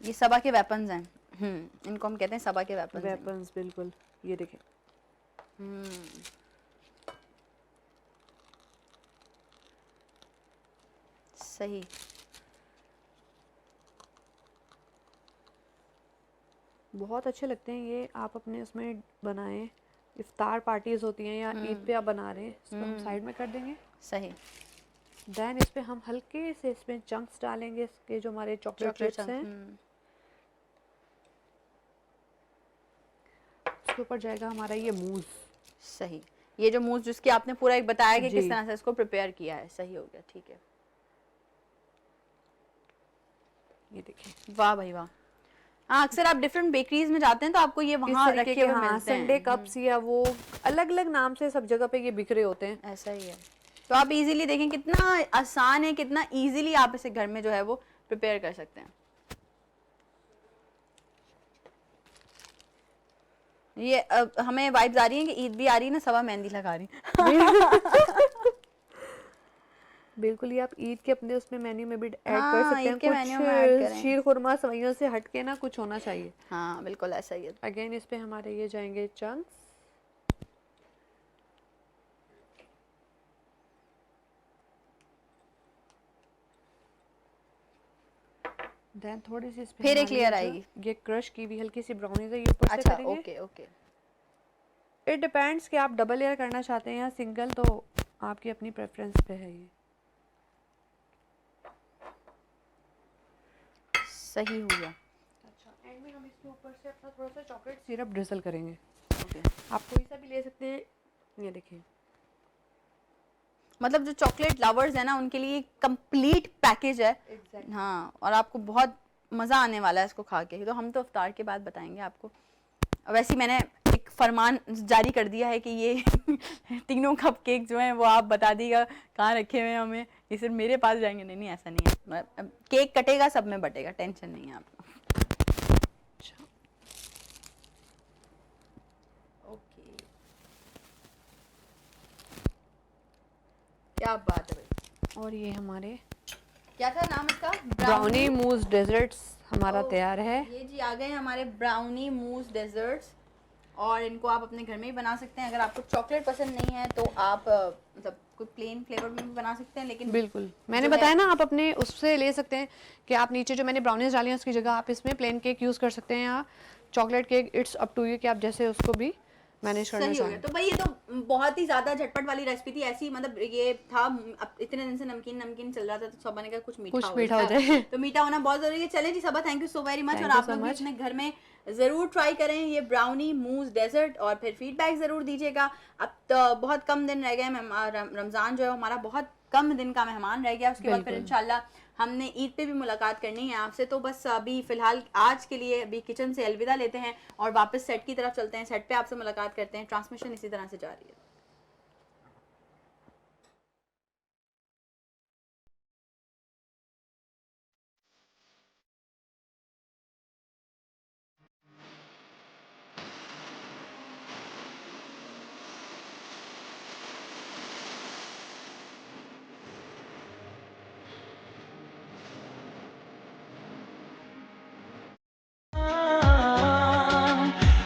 Speaker 1: یہ صبا کے ویپنز ہیں. ان کو ہم کہتے ہیں صبا کے ویپنز.
Speaker 11: ویپنز بالکل. یہ دیکھیں
Speaker 1: صحیح.
Speaker 11: بہت اچھے لگتے ہیں یہ. آپ اپنے اس میں بنائیں, افطار پارٹیز ہوتی ہیں یا عید پہ آپ بنا رہے ہیں, اس کو ہم سائڈ میں کر دیں گے.
Speaker 1: صحیح.
Speaker 11: دین اس پہ ہم ہلکے سے اس میں چنکس ڈالیں گے, اس کے جو ہمارے چاکلیٹ چپس ہیں. اس کے اوپر جائے گا ہمارا یہ موز.
Speaker 1: صحیح. یہ جو موز جس کی آپ نے پورا ایک بتایا کہ کس طرح سے اس کو پریپیئر کیا ہے. صحیح ہو گیا. ٹھیک ہے.
Speaker 11: یہ دیکھیں.
Speaker 1: واہ بھائی واہ. ہاں اکثر آپ ڈفرینٹ بیکریز میں جاتے ہیں تو آپ کو یہ وہاں رکھے ہوئے ملتے ہیں.
Speaker 11: سنڈے کپس یا وہ الگ الگ نام سے سب جگہ پہ یہ بکھرے ہوتے ہیں.
Speaker 1: ایسا ہی ہے. تو آپ ایزیلی دیکھیں کتنا آسان ہے, کتنا ایزیلی آپ اسے گھر میں جو ہے وہ پریپیئر کر سکتے ہیں. یہ ہمیں وائبز آ رہی ہیں کہ عید بھی آ رہی ہے نا, صبح مہندی لگا رہی ہیں.
Speaker 11: بالکل. یہ آپ عید کے اپنے اس میں مینیو میں بھی ایڈ کر سکتے ہیں. کچھ شیر خورما سوئیوں سے ہٹ کے نا کچھ ہونا چاہیے.
Speaker 1: ہاں بالکل ایسا ہی ہے.
Speaker 11: اگین اس پہ ہمارے یہ جائیں گے چنکس. دین تھوڑی سی اس پہ
Speaker 1: پھر ایک لیئر آئے گی.
Speaker 11: یہ کرش کی بھی ہلکی سی براؤنیز ہے, یہ اوپر سے کریں گے.
Speaker 1: Okay okay.
Speaker 11: اٹ ڈیپینڈس کہ آپ ڈبل لیئر کرنا چاہتے ہیں یا سنگل, تو آپ کی اپنی پریفرنس پہ ہے. یہ
Speaker 1: صحیح ہو گیا.
Speaker 11: اچھا, اینڈ میں ہم اس کے اوپر سے اپنا تھوڑا سا چاکلیٹ سیرپ ڈرزل کریں گے. آپ کوئی سا بھی لے سکتے ہیں. یہ دیکھیں
Speaker 1: مطلب جو چاکلیٹ لورز ہیں نا ان کے لیے کمپلیٹ پیکیج ہے. ہاں, اور آپ کو بہت مزہ آنے والا ہے اس کو کھا کے. تو ہم تو افطار کے بعد بتائیں گے آپ کو. ویسے ہی میں نے ایک فرمان جاری کر دیا ہے کہ یہ تینوں کپ کیک جو ہیں وہ آپ بتا دیے گا کہاں رکھے ہوئے ہیں ہمیں. یہ صرف میرے پاس جائیں گے. نہیں ایسا نہیں ہے, کیک کٹے گا سب میں بٹے گا, ٹینشن نہیں ہے آپ کو. اوکے, کیا بات ہے بھائی.
Speaker 11: اور یہ ہمارے
Speaker 1: کیا تھا نام اس کا؟
Speaker 11: براؤنی موز ڈیزرٹس ہمارا تیار ہے.
Speaker 1: یہ جی آ گئے ہمارے براؤنی موز ڈیزرٹس, اور ان کو آپ اپنے گھر میں ہی بنا سکتے ہیں. اگر آپ کو چاکلیٹ پسند نہیں ہے تو آپ مطلب کوئی پلین فلیور میں بھی بنا سکتے ہیں. لیکن
Speaker 11: بالکل میں نے بتایا نا, آپ اپنے اس سے لے سکتے ہیں کہ آپ نیچے جو میں نے براؤنیز ڈالی ہیں اس کی جگہ آپ اس میں پلین کیک یوز کر سکتے ہیں یا chocolate cake. It's up to you کہ آپ جیسے اس کو بھی مینیج کرنا چاہیں.
Speaker 1: تو بھائی یہ تو بہت ہی زیادہ جھٹپٹ والی ریسپی تھی. ایسی مطلب یہ تھا اتنے دن سے نمکین چل رہا تھا تو صبح نے کہا کچھ میٹھا ہو جائے. تو میٹھا ہونا بہت ضروری ہے. چلیں جی صبح, تھینک یو سو ویری مچ. اور آپ لوگ بھی اپنے گھر میں ضرور ٹرائی کریں یہ براؤنی موز ڈیزرٹ, اور پھر فیڈ بیک ضرور دیجیے گا. اب تو بہت کم دن رہ گئے, رمضان جو ہے ہمارا بہت کم دن کا مہمان رہ گیا. اس کے بعد پھر انشاءاللہ ہم نے عید پہ بھی ملاقات کرنی ہے آپ سے. تو بس ابھی فی الحال آج کے لیے ابھی کچن سے الوداع لیتے ہیں اور واپس سیٹ کی طرف چلتے ہیں. سیٹ پہ آپ سے ملاقات کرتے ہیں. ٹرانسمیشن اسی طرح سے جاری ہے.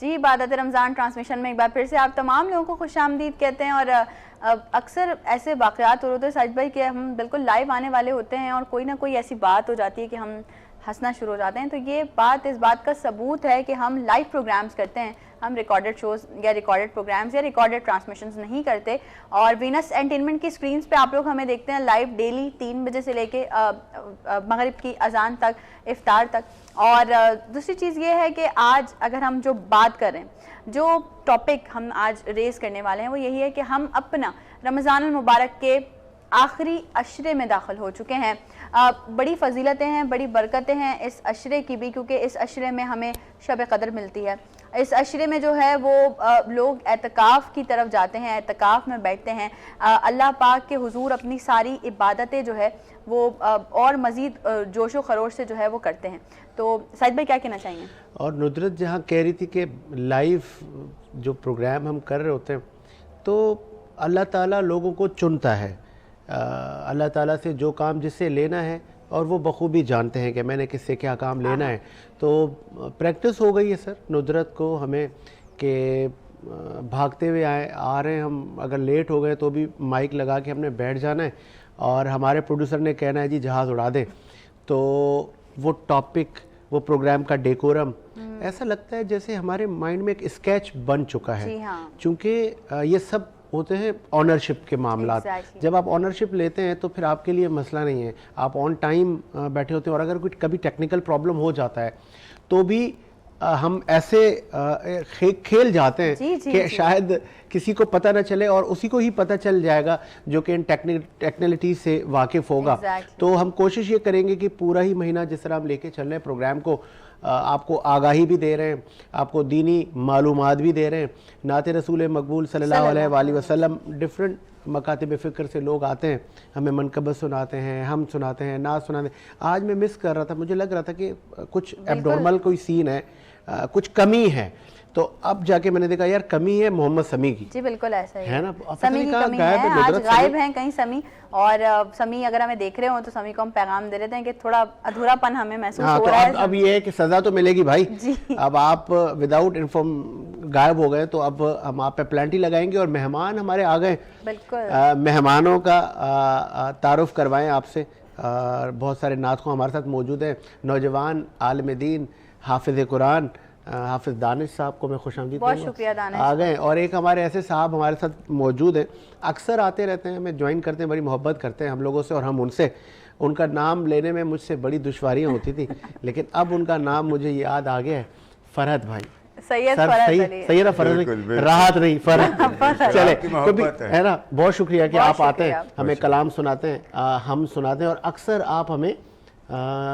Speaker 1: جی عبادت رمضان ٹرانسمیشن میں ایک بار پھر سے آپ تمام لوگوں کو خوش آمدید کہتے ہیں. اور اکثر ایسے واقعات ہوتے ہیں ساجد بھائی کہ ہم بالکل لائیو آنے والے ہوتے ہیں اور کوئی نہ کوئی ایسی بات ہو جاتی ہے کہ ہم ہنسنا شروع ہو جاتے ہیں. تو یہ بات اس بات کا ثبوت ہے کہ ہم لائیو پروگرامز کرتے ہیں. ہم ریکارڈڈ شوز یا ریکارڈڈ پروگرامز یا ریکارڈڈ ٹرانسمیشنز نہیں کرتے. اور وینس انٹرٹینمنٹ کی اسکرینز پہ آپ لوگ ہمیں دیکھتے ہیں لائیو ڈیلی 3 بجے سے لے کے مغرب کی اذان تک, افطار تک. اور دوسری چیز یہ ہے کہ آج اگر ہم جو بات کریں, جو ٹاپک ہم آج ریز کرنے والے ہیں وہ یہی ہے کہ ہم اپنا رمضان المبارک کے آخری عشرے میں داخل ہو چکے ہیں. بڑی فضیلتیں ہیں, بڑی برکتیں ہیں اس عشرے کی بھی, کیونکہ اس عشرے میں ہمیں شب قدر ملتی ہے. اس عشرے میں جو ہے وہ لوگ اعتکاف کی طرف جاتے ہیں, اعتکاف میں بیٹھتے ہیں, اللہ پاک کے حضور اپنی ساری عبادتیں جو ہے وہ اور مزید جوش و خروش سے جو ہے وہ کرتے ہیں. تو سعید بھائی کیا کہنا چاہیں گے؟
Speaker 2: اور ندرت جہاں کہہ رہی تھی کہ لائیو جو پروگرام ہم کر رہے ہوتے ہیں تو اللہ تعالیٰ لوگوں کو چنتا ہے, اللہ تعالیٰ سے جو کام جس سے لینا ہے اور وہ بخوبی جانتے ہیں کہ میں نے کس سے کیا کام لینا ہے. تو پریکٹس ہو گئی ہے سر ندرت کو ہمیں کہ بھاگتے ہوئے آ رہے ہیں ہم, اگر لیٹ ہو گئے تو بھی مائک لگا کے ہم نے بیٹھ جانا ہے اور ہمارے پروڈیوسر نے کہنا ہے جی جہاز اڑا دیں. تو وہ ٹاپک, وہ پروگرام کا ڈیکورم ایسا لگتا ہے جیسے ہمارے مائنڈ میں ایک اسکیچ بن چکا ہے, چونکہ یہ سب ہوتے ہیں آنرشپ کے معاملات. جب آپ آنرشپ لیتے ہیں تو پھر آپ کے لیے مسئلہ نہیں ہے, آپ آن ٹائم بیٹھے ہوتے ہیں, اور اگر کوئی کبھی ٹیکنیکل پرابلم ہو جاتا ہے تو بھی ہم ایسے کھیل جاتے ہیں کہ شاید کسی کو پتہ نہ چلے اور اسی کو ہی پتہ چل جائے گا جو کہ ان ٹیکنیکلٹی سے واقف ہوگا. تو ہم کوشش یہ کریں گے کہ پورا ہی مہینہ جس طرح ہم لے کے چل رہے ہیں پروگرام کو, آپ کو آگاہی بھی دے رہے ہیں, آپ کو دینی معلومات بھی دے رہے ہیں. نعت رسول مقبول صلی اللہ علیہ وآلہ وسلم, ڈفرینٹ مکاتب فکر سے لوگ آتے ہیں, ہمیں منقبت سناتے ہیں, ہم سناتے ہیں, نعت سناتے ہیں. آج میں مس کر رہا تھا, مجھے لگ رہا تھا کہ کچھ ایبنارمل کوئی سین ہے, کچھ کمی ہے. تو اب جا کے میں نے دیکھا یار کمی ہے محمد سمیع کی.
Speaker 1: جی بالکل ایسا ہی
Speaker 2: ہے نا,
Speaker 1: سمیع کی کمی ہے, آج غائب ہیں کہیں سمیع. اور سمیع اگر ہمیں دیکھ رہے ہوں تو سمیع کو ہم پیغام دے رہے ہیں کہ تھوڑا ادھورا پن ہمیں محسوس ہو رہا ہے.
Speaker 2: اب یہ ہے کہ سزا تو ملے گی بھائی. اب آپ وداؤٹ انفارم غائب ہو گئے تو اب ہم آپ پہ پلانٹی لگائیں گے. اور مہمان ہمارے آ گئے, مہمانوں کا تعارف کروائیں آپ سے. بہت سارے نعت خواں ہمارے ساتھ موجود ہیں, نوجوان عالم دین حافظ قرآن حافظ دانش صاحب کو میں خوش آمدید
Speaker 1: بہت شکریہ دانش
Speaker 2: آ گئے. اور ایک ہمارے ایسے صاحب ہمارے ساتھ موجود ہیں, اکثر آتے رہتے ہیں, ہمیں جوائن کرتے ہیں, بڑی محبت کرتے ہیں ہم لوگوں سے اور ہم ان سے. ان کا نام لینے میں مجھ سے بڑی دشواریاں ہوتی تھی لیکن اب ان کا نام مجھے یاد آ گیا ہے, فرحت بھائی. سیدہ فرحت, راحت نہیں فرحت. چلے ہے نا, بہت شکریہ کہ آپ آتے ہیں, ہمیں کلام سناتے ہیں, ہم سناتے ہیں, اور اکثر آپ ہمیں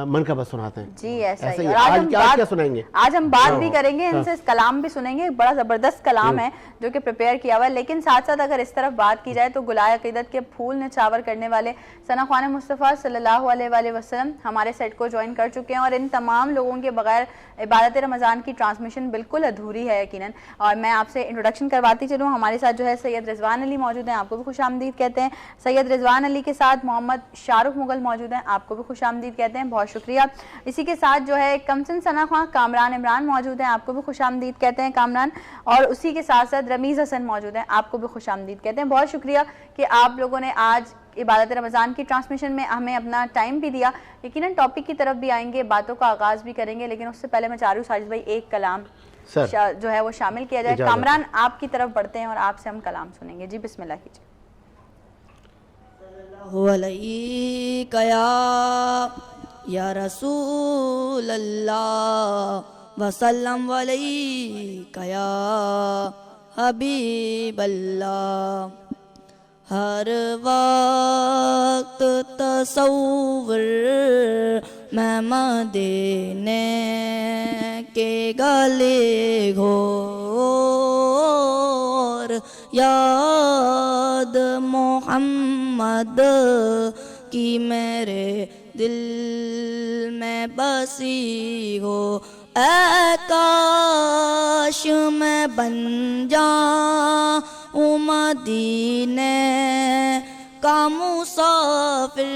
Speaker 2: منقبت سناتے ہیں.
Speaker 1: جی ایسا ہی.
Speaker 2: آج کیا سنائیں گے؟
Speaker 1: آج ہم بات بھی کریں گے, ان سے کلام بھی سنیں گے. بڑا زبردست کلام ہے جو کہ پریپیئر کیا ہوا ہے. لیکن ساتھ ساتھ اگر اس طرف بات کی جائے تو گلائے عقیدت کے پھول نچھاور کرنے والے ثنا خوان مصطفیٰ صلی اللہ علیہ وآلہ وسلم ہمارے سیٹ کو جوائن کر چکے ہیں. اور ان تمام لوگوں کے بغیر عبادت رمضان کی ٹرانسمیشن بالکل ادھوری ہے یقیناً. اور میں آپ سے انٹروڈکشن کرواتی چلوں. ہمارے ساتھ جو ہے سید رضوان علی موجود ہیں, آپ کو بھی خوش آمدید کہتے ہیں. سید رضوان علی کے ساتھ محمد شاہ رخ مغل موجود ہیں, آپ کو بھی خوش آمدید کہتے ہیں, بہت شکریہ. اسی کے ساتھ جو ہے کمسن ثنا خواں کامران عمران موجود ہیں, آپ کو بھی خوش آمدید کہتے ہیں کامران. اور اسی کے ساتھ ساتھ رمیز حسن موجود ہیں, آپ کو بھی خوش آمدید کہتے ہیں. بہت شکریہ کہ آپ لوگوں نے آج عبادت رمضان کی ٹرانسمیشن میں ہمیں اپنا ٹائم بھی دیا. یقیناً ٹاپک کی طرف بھی آئیں گے, باتوں کا آغاز بھی کریں گے, لیکن اس سے پہلے میں چاہ رہی ہوں ساجد بھائی ایک کلام جو ہے وہ شامل کیا جائے. کامران آپ کی طرف بڑھتے ہیں اور آپ سے ہم کلام سنیں گے. جی بسم اللہ کیجیے.
Speaker 12: علیکہ یا رسول اللہ وسلم علیکہ یا حبیب اللہ. ہر وقت تصور میں مدینے کے گلے گھور, یاد محمد کی میرے دل میں بسی ہو. اے کاش میں بن جاؤں مدینے کا مسافر,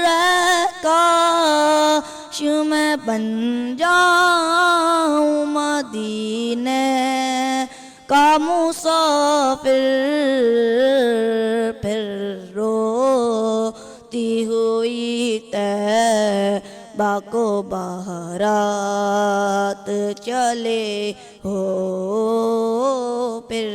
Speaker 12: اے کاش میں بن جاؤں مدینے کا مسافر. پھر روتی ہوئی طیبہ کو بہارات چلے ہو, پھر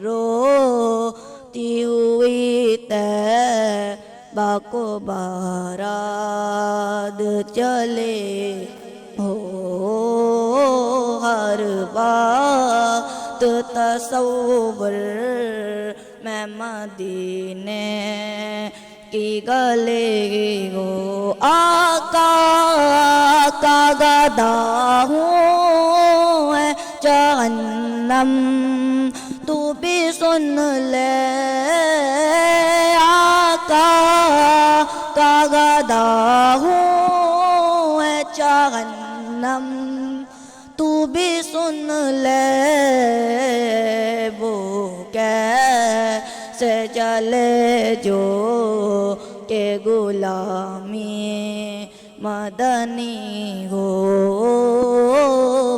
Speaker 12: روتی ہوئی طیبہ کو بہارات چلے ہو. ہر بات تصور میں میں مدینے کی گلی ہوں آقا کا گدا ہوں اے جہنم تو بھی سن لے آقا کا گدا ہوں اے جہنم تو بھی سن لے وہ کیسے چلے جو کہ غلامی مدنی ہو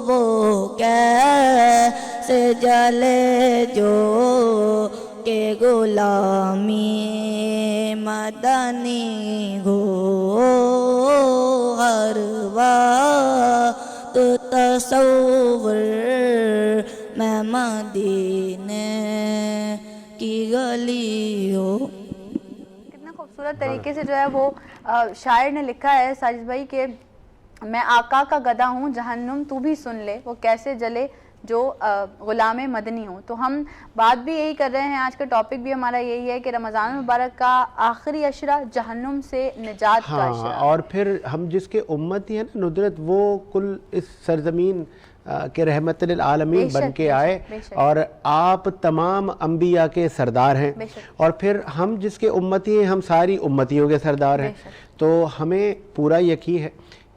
Speaker 12: وہ کیسے جلے جو کہ غلامی مدنی ہو ہر وقت تصور میں مدینے کی گلی ہو.
Speaker 1: کتنا خوبصورت طریقے سے جو ہے وہ شاعر نے لکھا ہے ساجد بھائی کہ میں آقا کا گدا ہوں جہنم تو بھی سن لے وہ کیسے جلے جو غلام مدنی ہوں. تو ہم بات بھی یہی کر رہے ہیں, آج کا ٹاپک بھی ہمارا یہی ہے کہ رمضان المبارک کا آخری عشرہ جہنم سے نجات کا عشرہ.
Speaker 2: اور پھر ہم جس کے امتی ہیں نا ندرت, وہ کل اس سرزمین کے رحمت للعالمین بن کے آئے اور آپ تمام انبیاء کے سردار ہیں, اور پھر ہم جس کے امتی ہیں ہم ساری امتیوں کے سردار ہیں. تو ہمیں پورا یقین ہے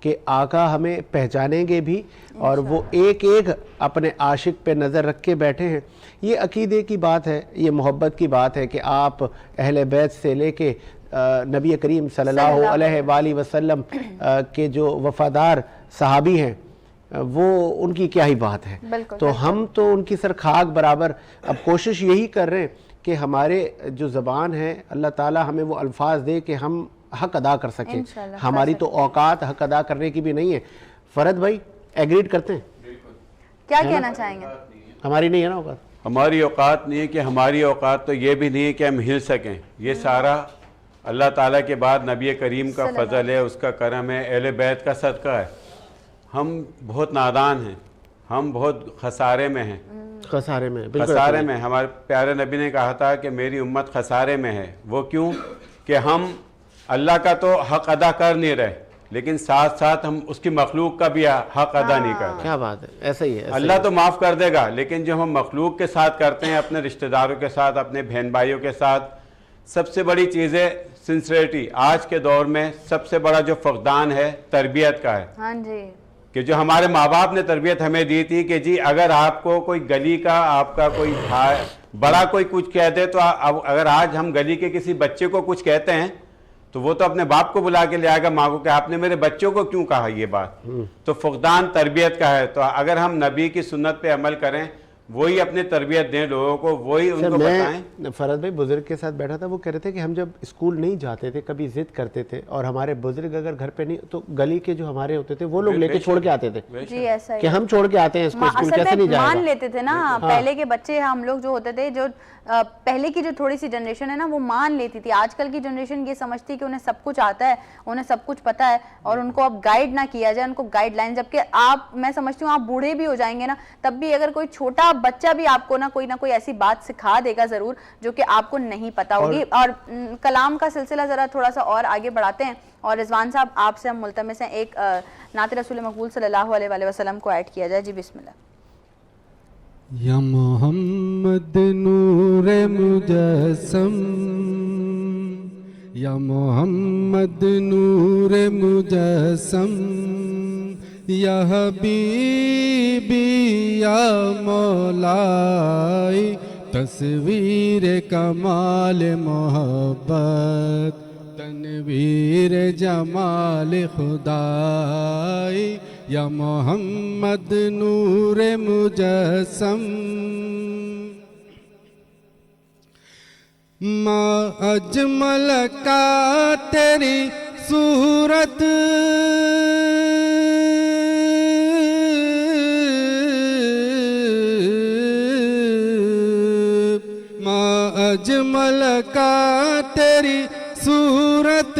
Speaker 2: کہ آقا ہمیں پہچانیں گے بھی, اور وہ ایک ایک اپنے عاشق پہ نظر رکھ کے بیٹھے ہیں. یہ عقیدے کی بات ہے, یہ محبت کی بات ہے کہ آپ اہل بیت سے لے کے نبی کریم صلی اللہ علیہ وآلہ وسلم کے جو وفادار صحابی ہیں وہ ان کی کیا ہی بات ہے. تو ہم تو ان کی سر خاک برابر. اب کوشش یہی کر رہے ہیں کہ ہمارے جو زبان ہے اللہ تعالی ہمیں وہ الفاظ دے کہ ہم حق ادا کر سکیں. ہماری تو اوقات حق ادا کرنے کی بھی نہیں ہے. فرد بھائی ایگریڈ کرتے ہیں؟
Speaker 1: کیا کہنا چاہیں گے؟
Speaker 2: ہماری نہیں ہے نا اوقات.
Speaker 13: ہماری اوقات نہیں ہے کہ ہماری اوقات تو یہ بھی نہیں ہے کہ ہم ہل سکیں. یہ سارا اللہ تعالیٰ کے بعد نبی کریم کا فضل ہے, اس کا کرم ہے, اہل بیت کا صدقہ ہے. ہم بہت نادان ہیں, ہم بہت خسارے میں ہیں.
Speaker 2: خسارے میں,
Speaker 13: خسارے میں. ہمارے پیارے نبی نے کہا تھا کہ میری امت خسارے میں ہے. وہ کیوں کہ ہم اللہ کا تو حق ادا کر نہیں رہے, لیکن ساتھ ساتھ ہم اس کی مخلوق کا بھی حق ادا نہیں کر رہے.
Speaker 2: کیا بات ہے, ایسا ہی ہے.
Speaker 13: اللہ تو معاف کر دے گا, لیکن جو ہم مخلوق کے ساتھ کرتے ہیں, اپنے رشتہ داروں کے ساتھ, اپنے بہن بھائیوں کے ساتھ, سب سے بڑی چیز ہے سنسریٹی. آج کے دور میں سب سے بڑا جو فقدان ہے تربیت کا ہے.
Speaker 1: ہاں جی,
Speaker 13: کہ جو ہمارے ماں باپ نے تربیت ہمیں دی تھی کہ جی اگر آپ کو کوئی گلی کا آپ کا کوئی بڑا کوئی کچھ کہہ دے, تو اگر آج ہم گلی کے کسی بچے کو کچھ کہتے ہیں تو وہ تو اپنے باپ کو بلا کے لے آئے گا, ماں کو, کہ آپ نے میرے بچوں کو کیوں کہا یہ بات. تو فقدان تربیت کا ہے. تو اگر ہم نبی کی سنت پہ عمل کریں, وہی اپنے تربیت دیں لوگوں کو, وہی ان کو بتائیں.
Speaker 2: میں فرد بھائی بزرگ کے ساتھ بیٹھا تھا, وہ کہہ رہے تھے کہ ہم جب اسکول نہیں جاتے تھے کبھی ضد کرتے تھے, اور ہمارے بزرگ اگر گھر پہ نہیں تو گلی کے جو ہمارے ہوتے تھے وہ لوگ لے کے چھوڑ کے آتے تھے.
Speaker 1: جی ایسا
Speaker 2: کہ ہم چھوڑ کے آتے ہیں اس کو, اسکول کیسے نہیں جائے گا.
Speaker 1: مان لیتے تھے نا پہلے کے بچے, ہم لوگ جو ہوتے تھے, جو پہلے کی جو تھوڑی سی جنریشن ہے نا وہ مان لیتی تھی. آج کل کی جنریشن یہ سمجھتی کہ انہیں سب کچھ آتا ہے, انہیں سب کچھ پتا ہے, اور ان کو اب گائیڈ نہ کیا جائے, ان کو گائیڈ لائن. جبکہ آپ, میں سمجھتی ہوں آپ بوڑھے بھی ہو جائیں گے نا, تب بھی اگر کوئی چھوٹا بچہ بھی آپ کو نہ کوئی ایسی بات سکھا دے گا ضرور جو کہ آپ کو نہیں پتا ہوگی. اور کلام کا سلسلہ ذرا تھوڑا سا اور آگے بڑھاتے ہیں, اور رضوان صاحب آپ سے ہم ملتمس ہیں ایک نعت رسول مقبول صلی اللہ علیہ وآلہ وسلم کو ایڈ کیا جائے. جی بسم اللہ.
Speaker 9: یا محمد نور مجسم, یا محمد نور مجسم, یا حبیبی یا مولائی, تصویر کمال محبت, تنویر جمال خدائی, یا محمد نور مجسم. ما اجمل کا تیری صورت, ما اجمل کا تیری صورت,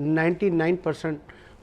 Speaker 2: 99%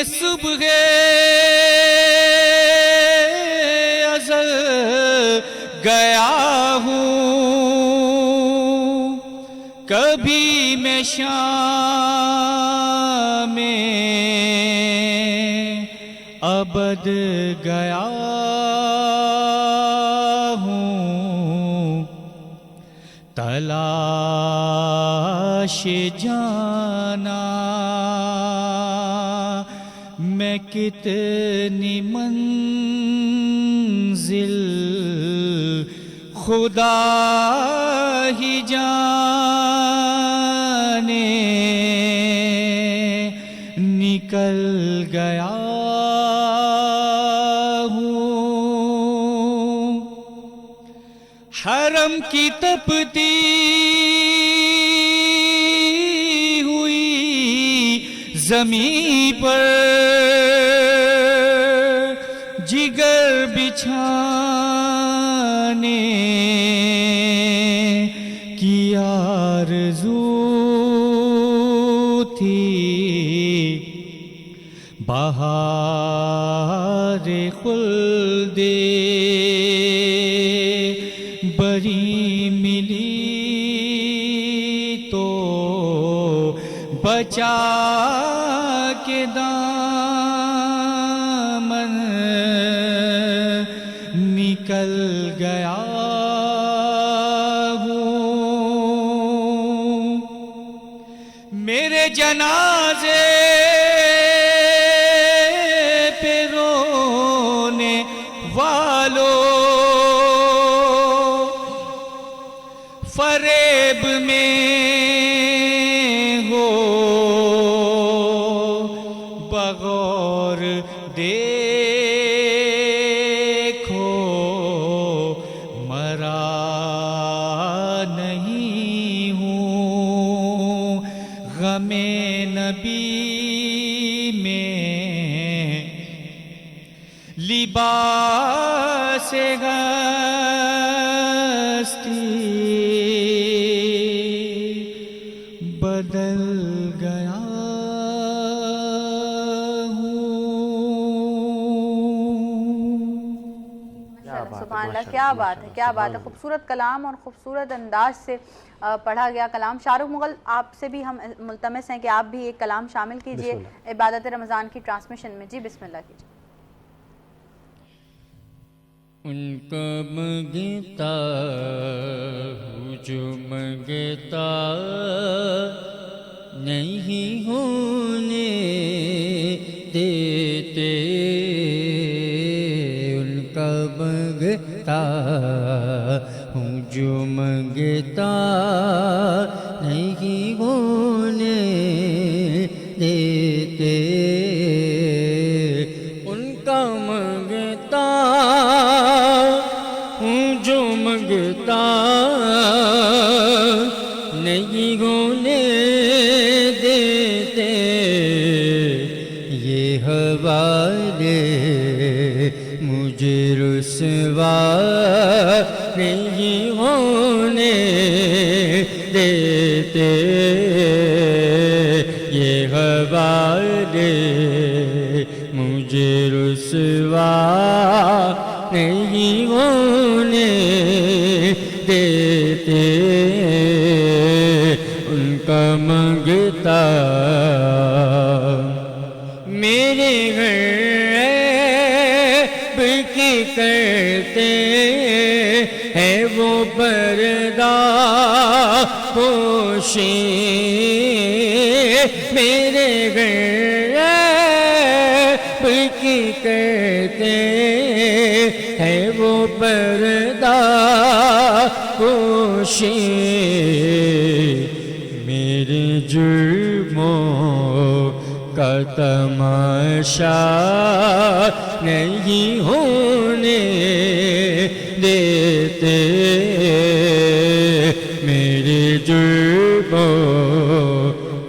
Speaker 14: میں صبح ازل گیا ہوں، کبھی میں شام ابد گیا ہوں، تلاش جانا میں کتنی منزل خدا ہی جانے، نکل گیا ہوں، حرم کی تپتی ہوئی زمین پر جگر بچھانے کی آرزو تھی، بہار خلد بری ملی تو بچا کے دامن نکل گیا ہوں، میرے جنازے پہ رونے والوں، فریب میں ہو بغور دیکھو، مرا نہیں ہوں، غم نبی میں لباس ہستی بدل گیا
Speaker 1: سبحان اللہ، کیا بات ہے، کیا بات ہے، خوبصورت کلام اور خوبصورت انداز سے پڑھا گیا کلام۔ شاہ رخ مغل، آپ سے بھی ہم ملتمس ہیں کہ آپ بھی ایک کلام شامل کیجئے عبادت رمضان کی ٹرانسمیشن میں۔ جی بسم اللہ کیجئے۔
Speaker 14: ان کا منگتا ہوں جو منگتا نہیں ہونے دیتے، ان کا منگتا ہوں جو منگتا نہیں ہونے دیتے، ان کا منگتا ہوں جو منگتا نہیں ہونے دیتے، یہ حوالے مجھے رسوا نہیں ہونے دیتے، یہ حوالے مجھے رسوا نہیں ہونے دیتے، ان کا منگتا میرے غیب کی کرتے ہے وہ پردہ پوشی، میرے غیب کی کرتے ہے وہ پردہ پوشی، میرے جرموں کا تماشا نہیں ہونے دیتے، میرے جرموں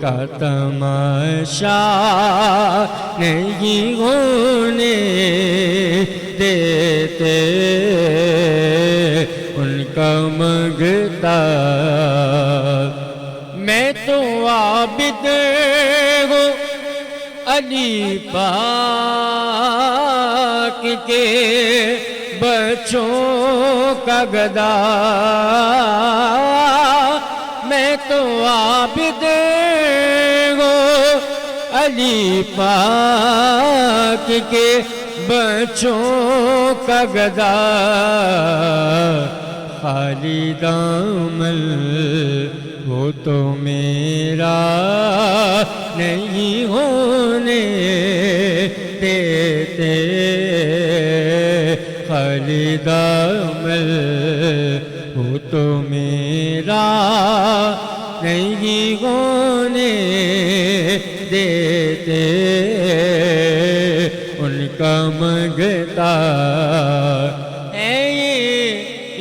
Speaker 14: کا تماشا نہیں ہونے دیتے، ان کا منگتا میں تو عابد ہوں علی پاک کے بچوں کا گدا میں تو عابد ہوں علی پاک کے بچوں کا گدا خالی دامن وہ تو میرا نہیں ہونے دیتے خالی دامن وہ تو میرا نہیں ہونے دیتے ان کا منگتا ہے یہ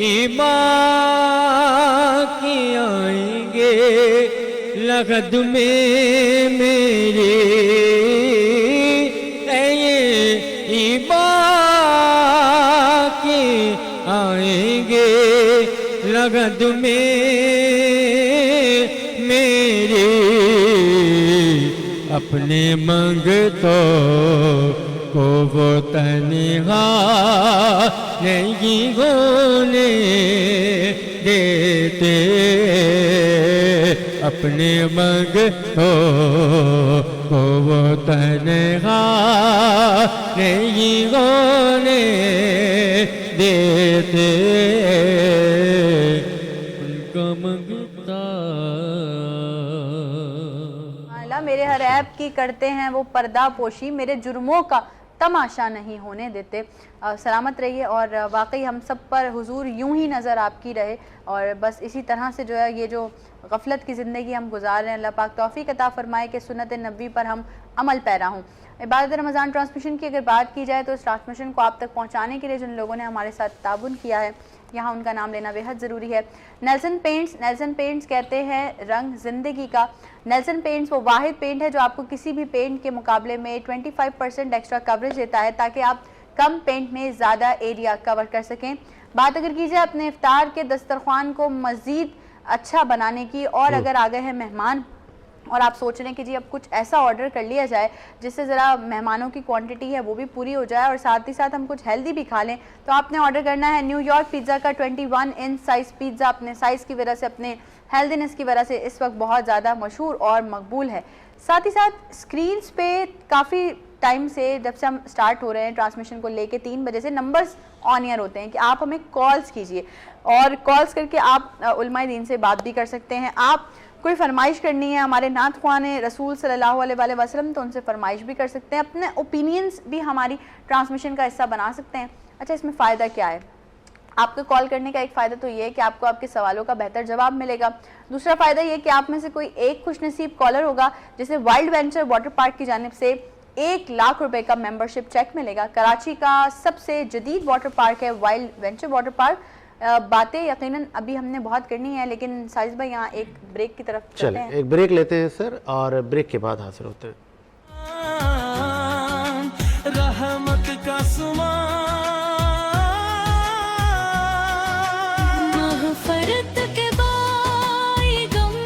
Speaker 14: ایمان کی آئیں گے لغد میں میرے ہے یہ ایمان کی آئیں گے لغد میں میرے اپنے منگتوں کو وہ تنہا نہیں ہونے دیتے اپنے منگتوں کو وہ تنہا نہیں ہونے دیتے ان کا منگتا
Speaker 1: میرے ہر عیب کی کرتے ہیں وہ پردہ پوشی میرے جرموں کا تماشا نہیں ہونے دیتے. سلامت رہیے اور واقعی ہم سب پر حضور یوں ہی نظر آپ کی رہے اور بس اسی طرح سے جو ہے یہ جو غفلت کی زندگی ہم گزار رہے ہیں اللہ پاک توفیق عطا فرمائے کہ سنت نبوی پر ہم عمل پیرا ہوں. عبادت رمضان ٹرانسمیشن کی اگر بات کی جائے تو اس ٹرانسمیشن کو آپ تک پہنچانے کے لیے جن لوگوں نے ہمارے ساتھ تعاون کیا ہے یہاں ان کا نام لینا بیحد ضروری ہے. نیلسن پینٹس کہتے ہیں رنگ زندگی کا. نیلسن پینٹس وہ واحد پینٹ ہے جو آپ کو کسی بھی پینٹ کے مقابلے میں 25% ایکسٹرا کوریج دیتا ہے تاکہ آپ کم پینٹ میں زیادہ ایریا کور کر سکیں. بات اگر کی جائے اپنے افطار کے دسترخوان کو مزید اچھا بنانے کی اور اگر آ گئے ہیں مہمان اور آپ سوچ رہے ہیں کہ جی اب کچھ ایسا آرڈر کر لیا جائے جس سے ذرا مہمانوں کی کوانٹٹی ہے وہ بھی پوری ہو جائے اور ساتھ ہی ساتھ ہم کچھ ہیلدی بھی کھا لیں تو آپ نے آرڈر کرنا ہے نیو یارک پیزا کا 21 انچ سائز پیزا. اپنے سائز کی وجہ سے اپنے ہیلدینس کی وجہ سے اس وقت بہت زیادہ مشہور اور مقبول ہے. ساتھ ہی ساتھ اسکرینز پہ کافی ٹائم سے جب سے ہم سٹارٹ ہو رہے ہیں ٹرانسمیشن کو لے کے 3 بجے سے نمبرز آن ایئر ہوتے ہیں کہ آپ ہمیں کالز کیجئے اور کالز کر کے آپ علماء دین سے بات بھی کر سکتے ہیں. آپ کوئی فرمائش کرنی ہے ہمارے نعت خوان رسول صلی اللہ علیہ وسلم تو ان سے فرمائش بھی کر سکتے ہیں. اپنے اوپینینز بھی ہماری ٹرانسمیشن کا حصہ بنا سکتے ہیں. اچھا اس میں فائدہ کیا ہے؟ آپ کو کال کرنے کا ایک فائدہ تو یہ ہے کہ آپ کو آپ کے سوالوں کا بہتر جواب ملے گا. دوسرا فائدہ یہ کہ آپ میں سے کوئی ایک خوش نصیب کالر ہوگا جسے وائلڈ وینچر واٹر پارک کی جانب سے 1 لاکھ روپے کا ممبرشپ چیک ملے گا. کراچی کا سب سے جدید واٹر پارک ہے وائلڈ وینچر واٹر پارک. باتیں یقیناً ابھی ہم نے بہت کرنی ہے لیکن ساجد بھائی یہاں ایک بریک کی طرف چلتے ہیں.
Speaker 2: ایک بریک لیتے ہیں سر اور بریک کے بعد حاضر ہوتے ہیں.
Speaker 7: رحمت کا مغفرت کے بائی غم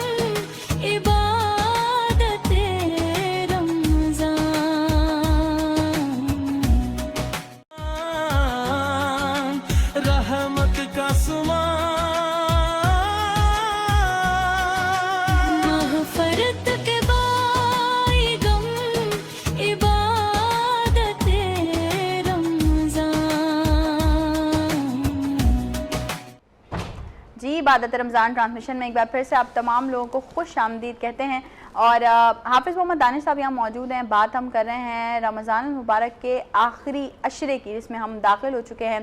Speaker 7: عبادت رمضان رحمت کا مغفرت کے بائی غم عبادت
Speaker 1: جی عبادت رمضان ٹرانسمیشن میں ایک بار پھر سے آپ تمام لوگوں کو خوش آمدید کہتے ہیں اور حافظ محمد دانش صاحب یہاں موجود ہیں. بات ہم کر رہے ہیں رمضان المبارک کے آخری عشرے کی جس میں ہم داخل ہو چکے ہیں.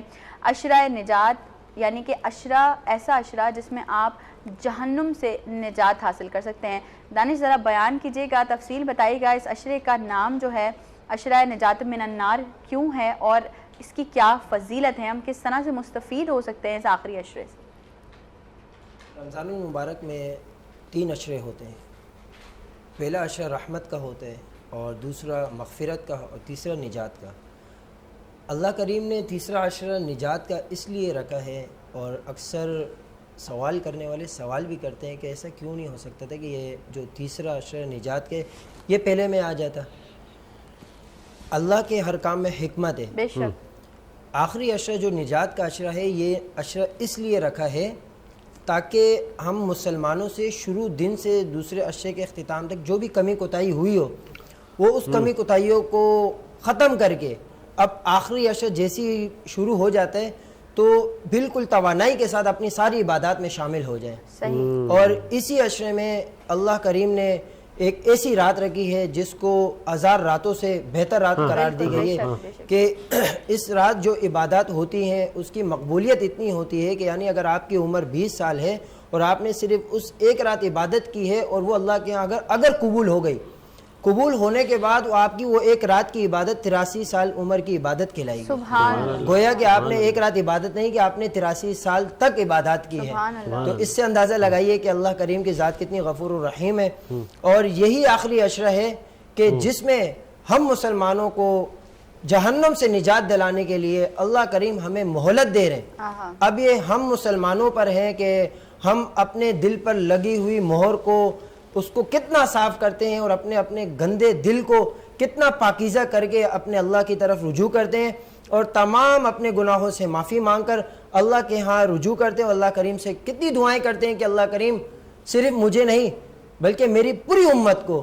Speaker 1: عشرہ نجات یعنی کہ عشرہ ایسا عشرہ جس میں آپ جہنم سے نجات حاصل کر سکتے ہیں. دانش ذرا بیان کیجیے گا, تفصیل بتائیے گا اس عشرے کا نام جو ہے عشرہ نجات من النار کیوں ہے اور اس کی کیا فضیلت ہے, ہم کس طرح سے مستفید ہو سکتے ہیں اس آخری عشرے سے.
Speaker 15: رمضان المبارک میں 3 عشرے ہوتے ہیں. پہلا عشرہ رحمت کا ہوتا ہے اور دوسرا مغفرت کا اور تیسرا نجات کا. اللہ کریم نے تیسرا عشرہ نجات کا اس لیے رکھا ہے اور اکثر سوال کرنے والے سوال بھی کرتے ہیں کہ ایسا کیوں نہیں ہو سکتا تھا کہ یہ جو تیسرا عشرہ نجات کے یہ پہلے میں آ جاتا. اللہ کے ہر کام میں حکمت ہے.
Speaker 1: بے شک.
Speaker 15: آخری عشرہ جو نجات کا عشرہ ہے یہ عشرہ اس لیے رکھا ہے تاکہ ہم مسلمانوں سے شروع دن سے دوسرے عشرے کے اختتام تک جو بھی کمی کوتاہی ہوئی ہو وہ اس کمی کوتاہیوں کو ختم کر کے اب آخری عشرہ جیسی شروع ہو جاتا ہے تو بالکل توانائی کے ساتھ اپنی ساری عبادات میں شامل ہو جائیں.
Speaker 1: صحیح.
Speaker 15: اور اسی عشرے میں اللہ کریم نے ایک ایسی رات رکھی ہے جس کو 1000 راتوں سے بہتر رات قرار دی گئی ہے کہ اس رات جو عبادات ہوتی ہیں اس کی مقبولیت اتنی ہوتی ہے کہ یعنی اگر آپ کی عمر 20 سال ہے اور آپ نے صرف اس ایک رات عبادت کی ہے اور وہ اللہ کے ہاں اگر قبول ہو گئی, قبول ہونے کے بعد آپ کی وہ ایک رات کی عبادت 83 سال عمر کی عبادت کہلائے گی.
Speaker 1: سبحان اللہ.
Speaker 15: گویا کہ آپ نے ایک رات عبادت نہیں کہ آپ نے 83 سال تک عبادات کی ہے. تو اس سے اندازہ لگائیے کہ اللہ کریم کی ذات کتنی غفور الرحیم ہے. اور یہی آخری عشرہ ہے کہ جس میں ہم مسلمانوں کو جہنم سے نجات دلانے کے لیے اللہ کریم ہمیں مہلت دے رہے ہیں. اب یہ ہم مسلمانوں پر ہے کہ ہم اپنے دل پر لگی ہوئی مہر کو اس کو کتنا صاف کرتے ہیں اور اپنے گندے دل کو کتنا پاکیزہ کر کے اپنے اللہ کی طرف رجوع کرتے ہیں اور تمام اپنے گناہوں سے معافی مانگ کر اللہ کے ہاں رجوع کرتے ہیں. اللہ کریم سے کتنی دعائیں کرتے ہیں کہ اللہ کریم صرف مجھے نہیں بلکہ میری پوری امت کو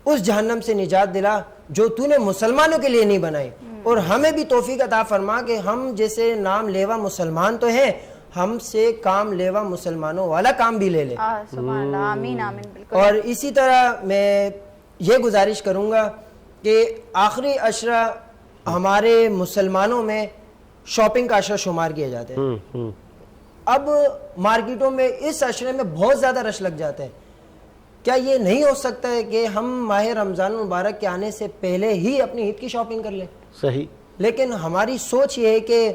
Speaker 15: اس جہنم سے نجات دلا جو تو نے مسلمانوں کے لیے نہیں بنائی, اور ہمیں بھی توفیق عطا فرما کہ ہم جیسے نام لیوا مسلمان تو ہیں, ہم سے کام لیوا مسلمانوں والا کام بھی لے لے.
Speaker 1: سبحان اللہ. آمین آمین. بالکل.
Speaker 15: اور اسی طرح میں یہ گزارش کروں گا کہ آخری عشرہ ہمارے مسلمانوں میں شاپنگ کا عشرہ شمار کیا جاتا ہے. اب مارکیٹوں میں اس عشرے میں بہت زیادہ رش لگ جاتا ہے. کیا یہ نہیں ہو سکتا ہے کہ ہم ماہ رمضان المبارک کے آنے سے پہلے ہی اپنی عید کی شاپنگ کر لیں؟
Speaker 2: صحیح.
Speaker 15: لیکن ہماری سوچ یہ ہے کہ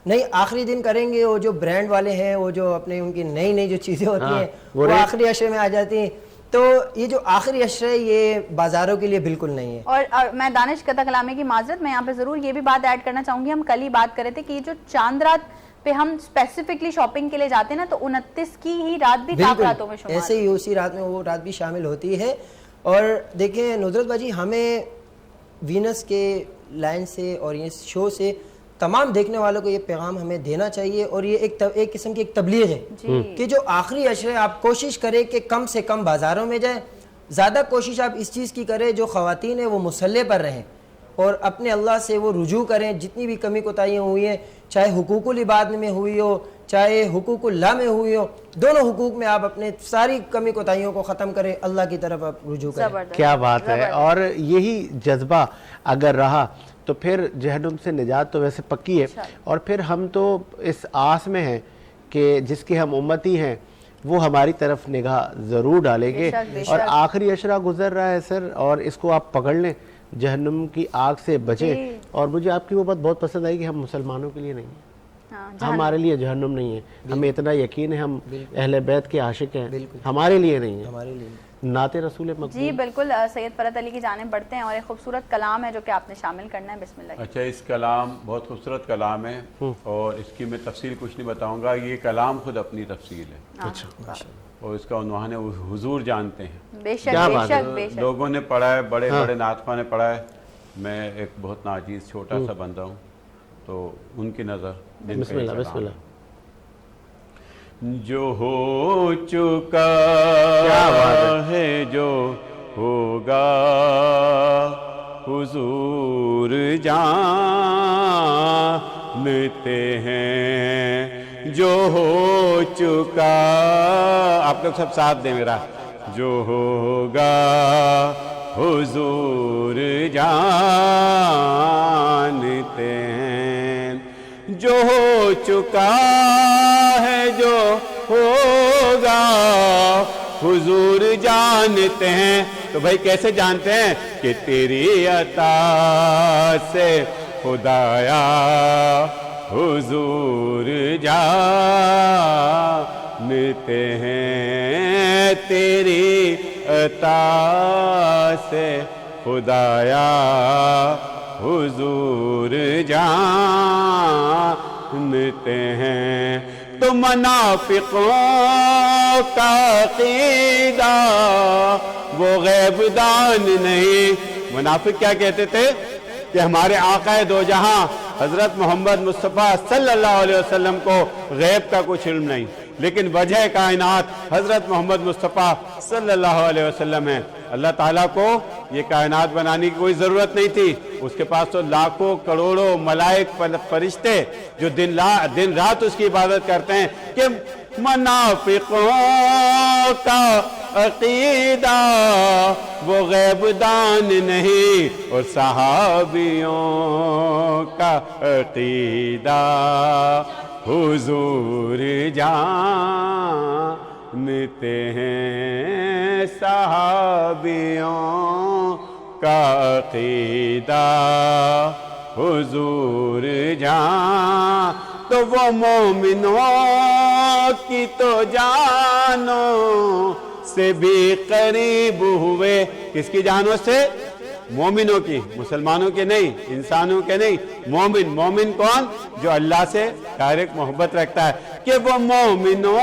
Speaker 15: نہیں, آخری دن کریں گے. وہ جو برانڈ والے ہیں وہ جو اپنے ان کی نئی نئی جو چیزیں ہوتی ہیں وہ آخری عشرے میں آ جاتی ہیں. تو یہ جو آخری عشرہ ہے یہ بازاروں کے لیے بالکل نہیں ہے.
Speaker 1: اور میں دانش قطع کلامی کی معذرت, میں یہاں پہ ضرور یہ بھی بات ایڈ کرنا چاہوں گی. ہم کل ہی بات کر رہے تھے کہ یہ جو چاند رات پہ ہم اسپیسیفکلی شاپنگ کے لیے جاتے ہیں نا, تو 29 کی ہی رات بھی تاک راتوں میں شمار
Speaker 15: ایسے ہی اسی رات میں وہ رات بھی شامل ہوتی ہے. اور دیکھیں نصرت باجی, ہمیں وینس کے لائن سے اور یہ شو سے تمام دیکھنے والوں کو یہ پیغام ہمیں دینا چاہیے, اور یہ ایک قسم کی ایک تبلیغ ہے کہ جو آخری عشرے آپ کوشش کریں کہ کم سے کم بازاروں میں جائیں. زیادہ کوشش آپ اس چیز کی کریں جو خواتین ہیں وہ مصلے پر رہیں اور اپنے اللہ سے وہ رجوع کریں. جتنی بھی کمی کوتاہیاں ہوئی ہیں, چاہے حقوق العباد میں ہوئی ہو چاہے حقوق اللہ میں ہوئی ہو, دونوں حقوق میں آپ اپنے ساری کمی کوتاہیوں کو ختم کریں, اللہ کی طرف آپ رجوع کریں.
Speaker 2: کیا بات ہے. اور یہی جذبہ اگر رہا تو پھر جہنم سے نجات تو ویسے پکی ہے. اور پھر ہم تو اس آس میں ہیں کہ جس کے ہم امتی ہیں وہ ہماری طرف نگاہ ضرور ڈالیں گے. اور آخری عشرہ گزر رہا ہے سر, اور اس کو آپ پکڑ لیں, جہنم کی آگ سے بچیں. اور مجھے آپ کی وہ بات بہت پسند آئی کہ ہم مسلمانوں کے لیے نہیں ہیں, ہمارے لیے جہنم نہیں ہے. ہمیں اتنا یقین ہے ہم اہل بیت کے عاشق ہیں, ہمارے لیے نہیں ہے. ہمارے لیے نعت رسول مقبول.
Speaker 1: جی بالکل. سید فرحت علی کی جانب بڑھتے ہیں اور ایک خوبصورت کلام ہے جو کہ آپ نے شامل کرنا ہے. بسم اللہ.
Speaker 13: اچھا, اس کلام بہت خوبصورت کلام ہے اور اس کی میں تفصیل کچھ نہیں بتاؤں گا. یہ کلام خود اپنی تفصیل ہے. اچھا. اور اس کا عنوان ہے حضور جانتے ہیں.
Speaker 1: بے شک بے شک بے شک.
Speaker 13: لوگوں نے پڑھا ہے, بڑے بڑے نعت خواں نے پڑھا ہے. میں ایک بہت ناچیز چھوٹا سا بندہ ہوں, تو ان کی نظر.
Speaker 2: بسم اللہ بسم اللہ.
Speaker 13: جو ہو چکا ہے جو ہوگا حضور جانتے ہیں. جو ہو چکا, آپ لوگ سب ساتھ دیں میرا. جو ہوگا حضور جانتے ہیں. جو ہو چکا ہے جو ہوگا حضور جانتے ہیں. تو بھائی کیسے جانتے ہیں؟ کہ تیری عطا سے خدایا حضور جانتے ہیں. تیری عطا سے خدایا حضور جانتے ہیں. تو منافقوں کا عقیدہ وہ غیب دان نہیں. منافق کیا کہتے تھے؟ کہ ہمارے آقا دو جہاں حضرت محمد مصطفیٰ صلی اللہ علیہ وسلم کو غیب کا کچھ علم نہیں، لیکن وجہ کائنات حضرت محمد مصطفیٰ صلی اللہ علیہ وسلم ہے۔ اللہ تعالیٰ کو یہ کائنات بنانے کی کوئی ضرورت نہیں تھی، اس کے پاس تو لاکھوں کروڑوں ملائک فرشتے جو دن رات اس کی عبادت کرتے ہیں کہ منافقوں کا عقیدہ وہ غیب دان نہیں، اور صحابیوں کا عقیدہ حضور جانتے ہیں، صحابیوں کا عقیدہ حضور جان، تو وہ مومنوں کی تو جانوں سے بھی قریب ہوئے۔ کس کی جانوں سے؟ مومنوں کی، مسلمانوں کے نہیں، انسانوں کے نہیں۔ مومن کون؟ جو اللہ سے ڈائریکٹ محبت رکھتا ہے، کہ وہ مومنوں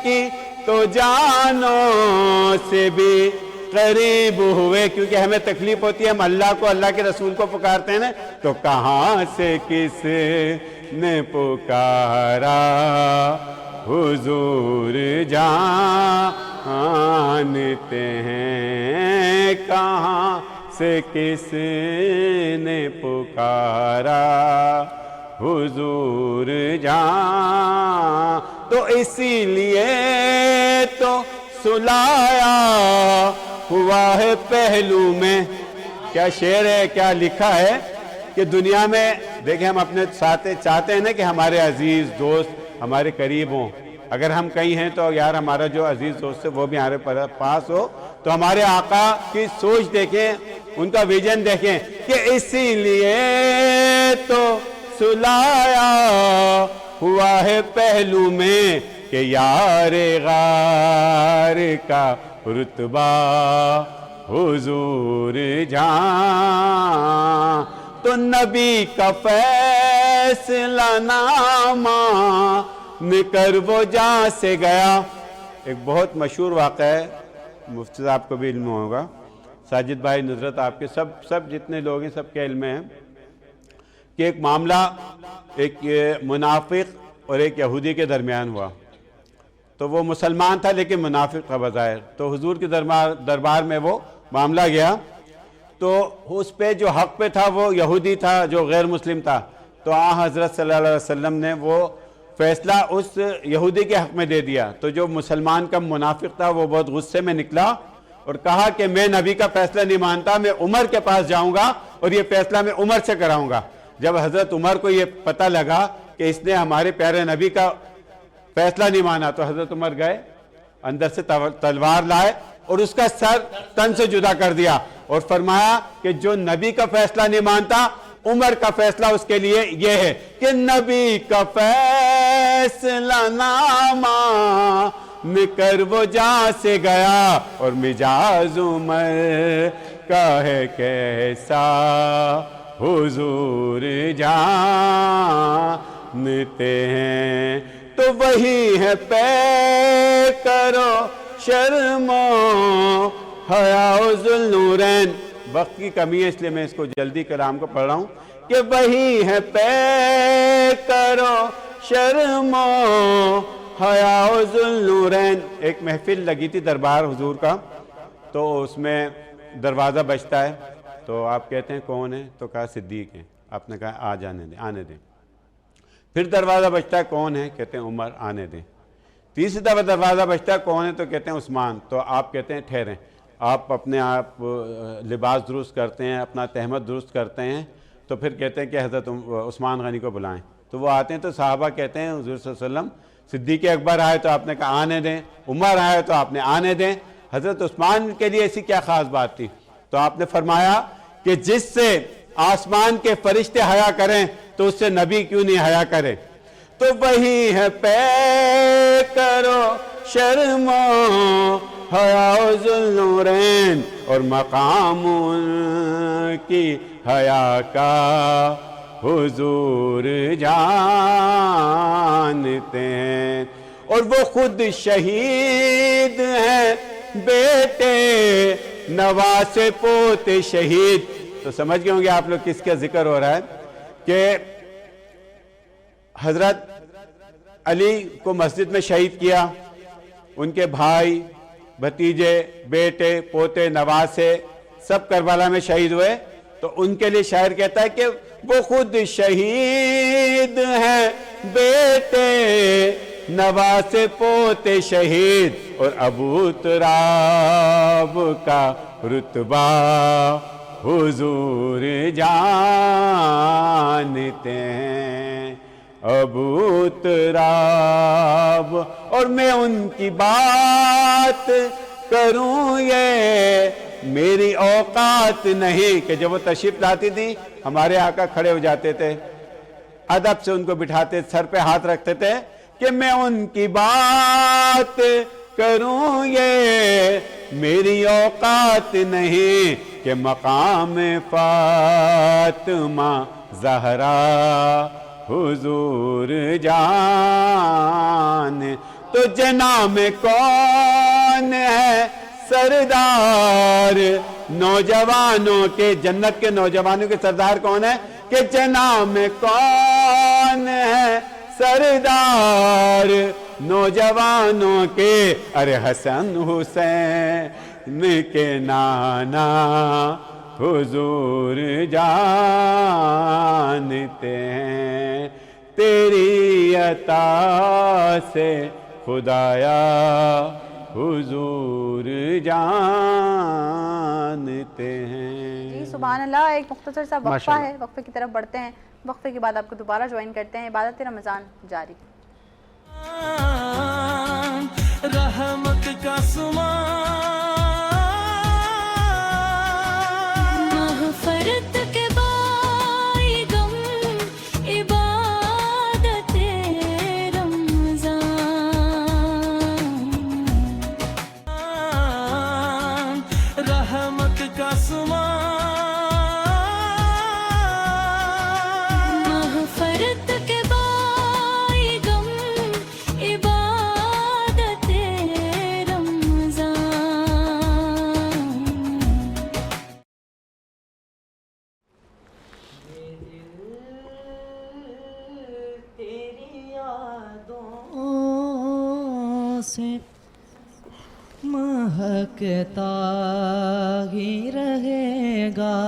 Speaker 13: کی تو جانوں سے بھی قریب ہوئے، کیونکہ ہمیں تکلیف ہوتی ہے، ہم اللہ کو، اللہ کے رسول کو پکارتے ہیں نا، تو کہاں سے کس نے پکارا حضور جانتے ہیں، کہاں سے کس نے پکارا حضور جان، تو اسی لیے تو سلایا ہوا ہے پہلو میں۔ کیا شعر ہے، کیا لکھا ہے کہ دنیا میں دیکھیں ہم اپنے ساتھ چاہتے ہیں نا کہ ہمارے عزیز دوست ہمارے قریب ہوں، اگر ہم کہیں ہیں تو یار ہمارا جو عزیز دوست ہے وہ بھی ہمارے پاس ہو، تو ہمارے آقا کی سوچ دیکھیں، ان کا ویژن دیکھیں کہ اسی لیے تو سلایا ہوا ہے پہلو میں کہ یار غار کا رتبہ حضور جان، تو نبی کا فیصلہ نامہ نکر وہ جہاں سے گیا۔ ایک بہت مشہور واقعہ ہے، مفتی صاحب کو بھی علم ہوگا، ساجد بھائی، نظرت آپ کے سب جتنے لوگ ہیں سب کے علم ہیں کہ ایک معاملہ ایک منافق اور ایک یہودی کے درمیان ہوا۔ تو وہ مسلمان تھا لیکن منافق تھا بظاہر، تو حضور کے دربار میں وہ معاملہ گیا، تو اس پہ جو حق پہ تھا وہ یہودی تھا جو غیر مسلم تھا، تو حضرت صلی اللہ علیہ وسلم نے وہ فیصلہ اس یہودی کے حق میں دے دیا۔ تو جو مسلمان کا منافق تھا وہ بہت غصے میں نکلا اور کہا کہ میں نبی کا فیصلہ نہیں مانتا، میں عمر کے پاس جاؤں گا اور یہ فیصلہ میں عمر سے کراؤں گا۔ جب حضرت عمر کو یہ پتہ لگا کہ اس نے ہمارے پیارے نبی کا فیصلہ نہیں مانا، تو حضرت عمر گئے، اندر سے تلوار لائے اور اس کا سر تن سے جدا کر دیا اور فرمایا کہ جو نبی کا فیصلہ نہیں مانتا، عمر کا فیصلہ اس کے لیے یہ ہے کہ نبی کا فیصلہ نامہ نکر وہ جہاں سے گیا، اور مجاز عمر کا ہے کیسا حضور جانتے ہیں، تو وہی ہے پے کرو شرم و حیا و ذوالنورین۔ وقت کی کمی ہے اس لیے میں اس کو جلدی کلام کو پڑھ رہا ہوں کہ وہی ہے پے کرو شرم و حیا و ذوالنورین۔ ایک محفل لگی تھی دربار حضور کا، تو اس میں دروازہ بجتا ہے، تو آپ کہتے ہیں کون ہے؟ تو کہا صدیق ہے۔ آپ نے کہا آنے دیں۔ پھر دروازہ بجتا ہے، کون ہے؟ کہتے ہیں عمر، آنے دیں۔ تیسری دفعہ دروازہ بجتا ہے، کون ہے؟ تو کہتے ہیں عثمان۔ تو آپ کہتے ہیں ٹھہریں، آپ اپنے آپ لباس درست کرتے ہیں، اپنا تہمت درست کرتے ہیں، تو پھر کہتے ہیں کہ حضرت عثمان غنی کو بلائیں۔ تو وہ آتے ہیں، تو صحابہ کہتے ہیں حضور صلی اللہ علیہ وسلم صدیق اکبر آئے تو آپ نے کہا آنے دیں، عمر آئے تو آپ نے آنے دیں، حضرت عثمان کے لیے ایسی کیا خاص بات تھی؟ تو آپ نے فرمایا کہ جس سے آسمان کے فرشتے حیا کریں تو اس سے نبی کیوں نہیں حیا کرے؟ تو وہی ہے پے کرو شرم و حیا و ذوالنورین، اور مقام ان کی حیا کا حضور جانتے ہیں، اور وہ خود شہید ہیں، بیٹے نواز پوتے شہید۔ تو سمجھ گئے ہوں گے آپ لوگ کس کا ذکر ہو رہا ہے کہ حضرت علی کو مسجد میں شہید کیا، ان کے بھائی، بھتیجے، بیٹے، پوتے، نواسے سب کربلا میں شہید ہوئے. تو ان کے لیے شاعر کہتا ہے کہ وہ خود شہید ہیں، بیٹے نواسے پوتے شہید، اور ابو تراب کا رتبہ حضور جانتے ہیں. ابو تراب، اور میں ان کی بات کروں یہ میری اوقات نہیں. کہ جب وہ تشریف لاتی تھی ہمارے آقا کھڑے ہو جاتے تھے، ادب سے ان کو بٹھاتے، سر پہ ہاتھ رکھتے تھے کہ میں ان کی بات کروں یہ میری اوقات نہیں. کہ مقام فاطمہ زہرا حضور جان، تو جناب کون ہے سردار نوجوانوں کے، جنت کے نوجوانوں کے سردار کون ہے؟ کہ جناب کون ہے سردار نوجوانوں کے؟ ارے حسن حسین کے نانا حضور جانتے ہیں. تیری عطا سے خدایا حضور جانتے ہیں.
Speaker 1: جی سبحان اللہ. ایک مختصر سا وقفہ ہے، وقفے کی طرف بڑھتے ہیں. وقفے کے بعد آپ کو دوبارہ جوائن کرتے ہیں. عبادت رمضان جاری.
Speaker 7: رحمت کا مغفرت کے بائی غم عبادت رمضان، رحمت کا مغفرت کے بائی غم عبادت رمضان.
Speaker 12: سے مہکتا ہی رہے گا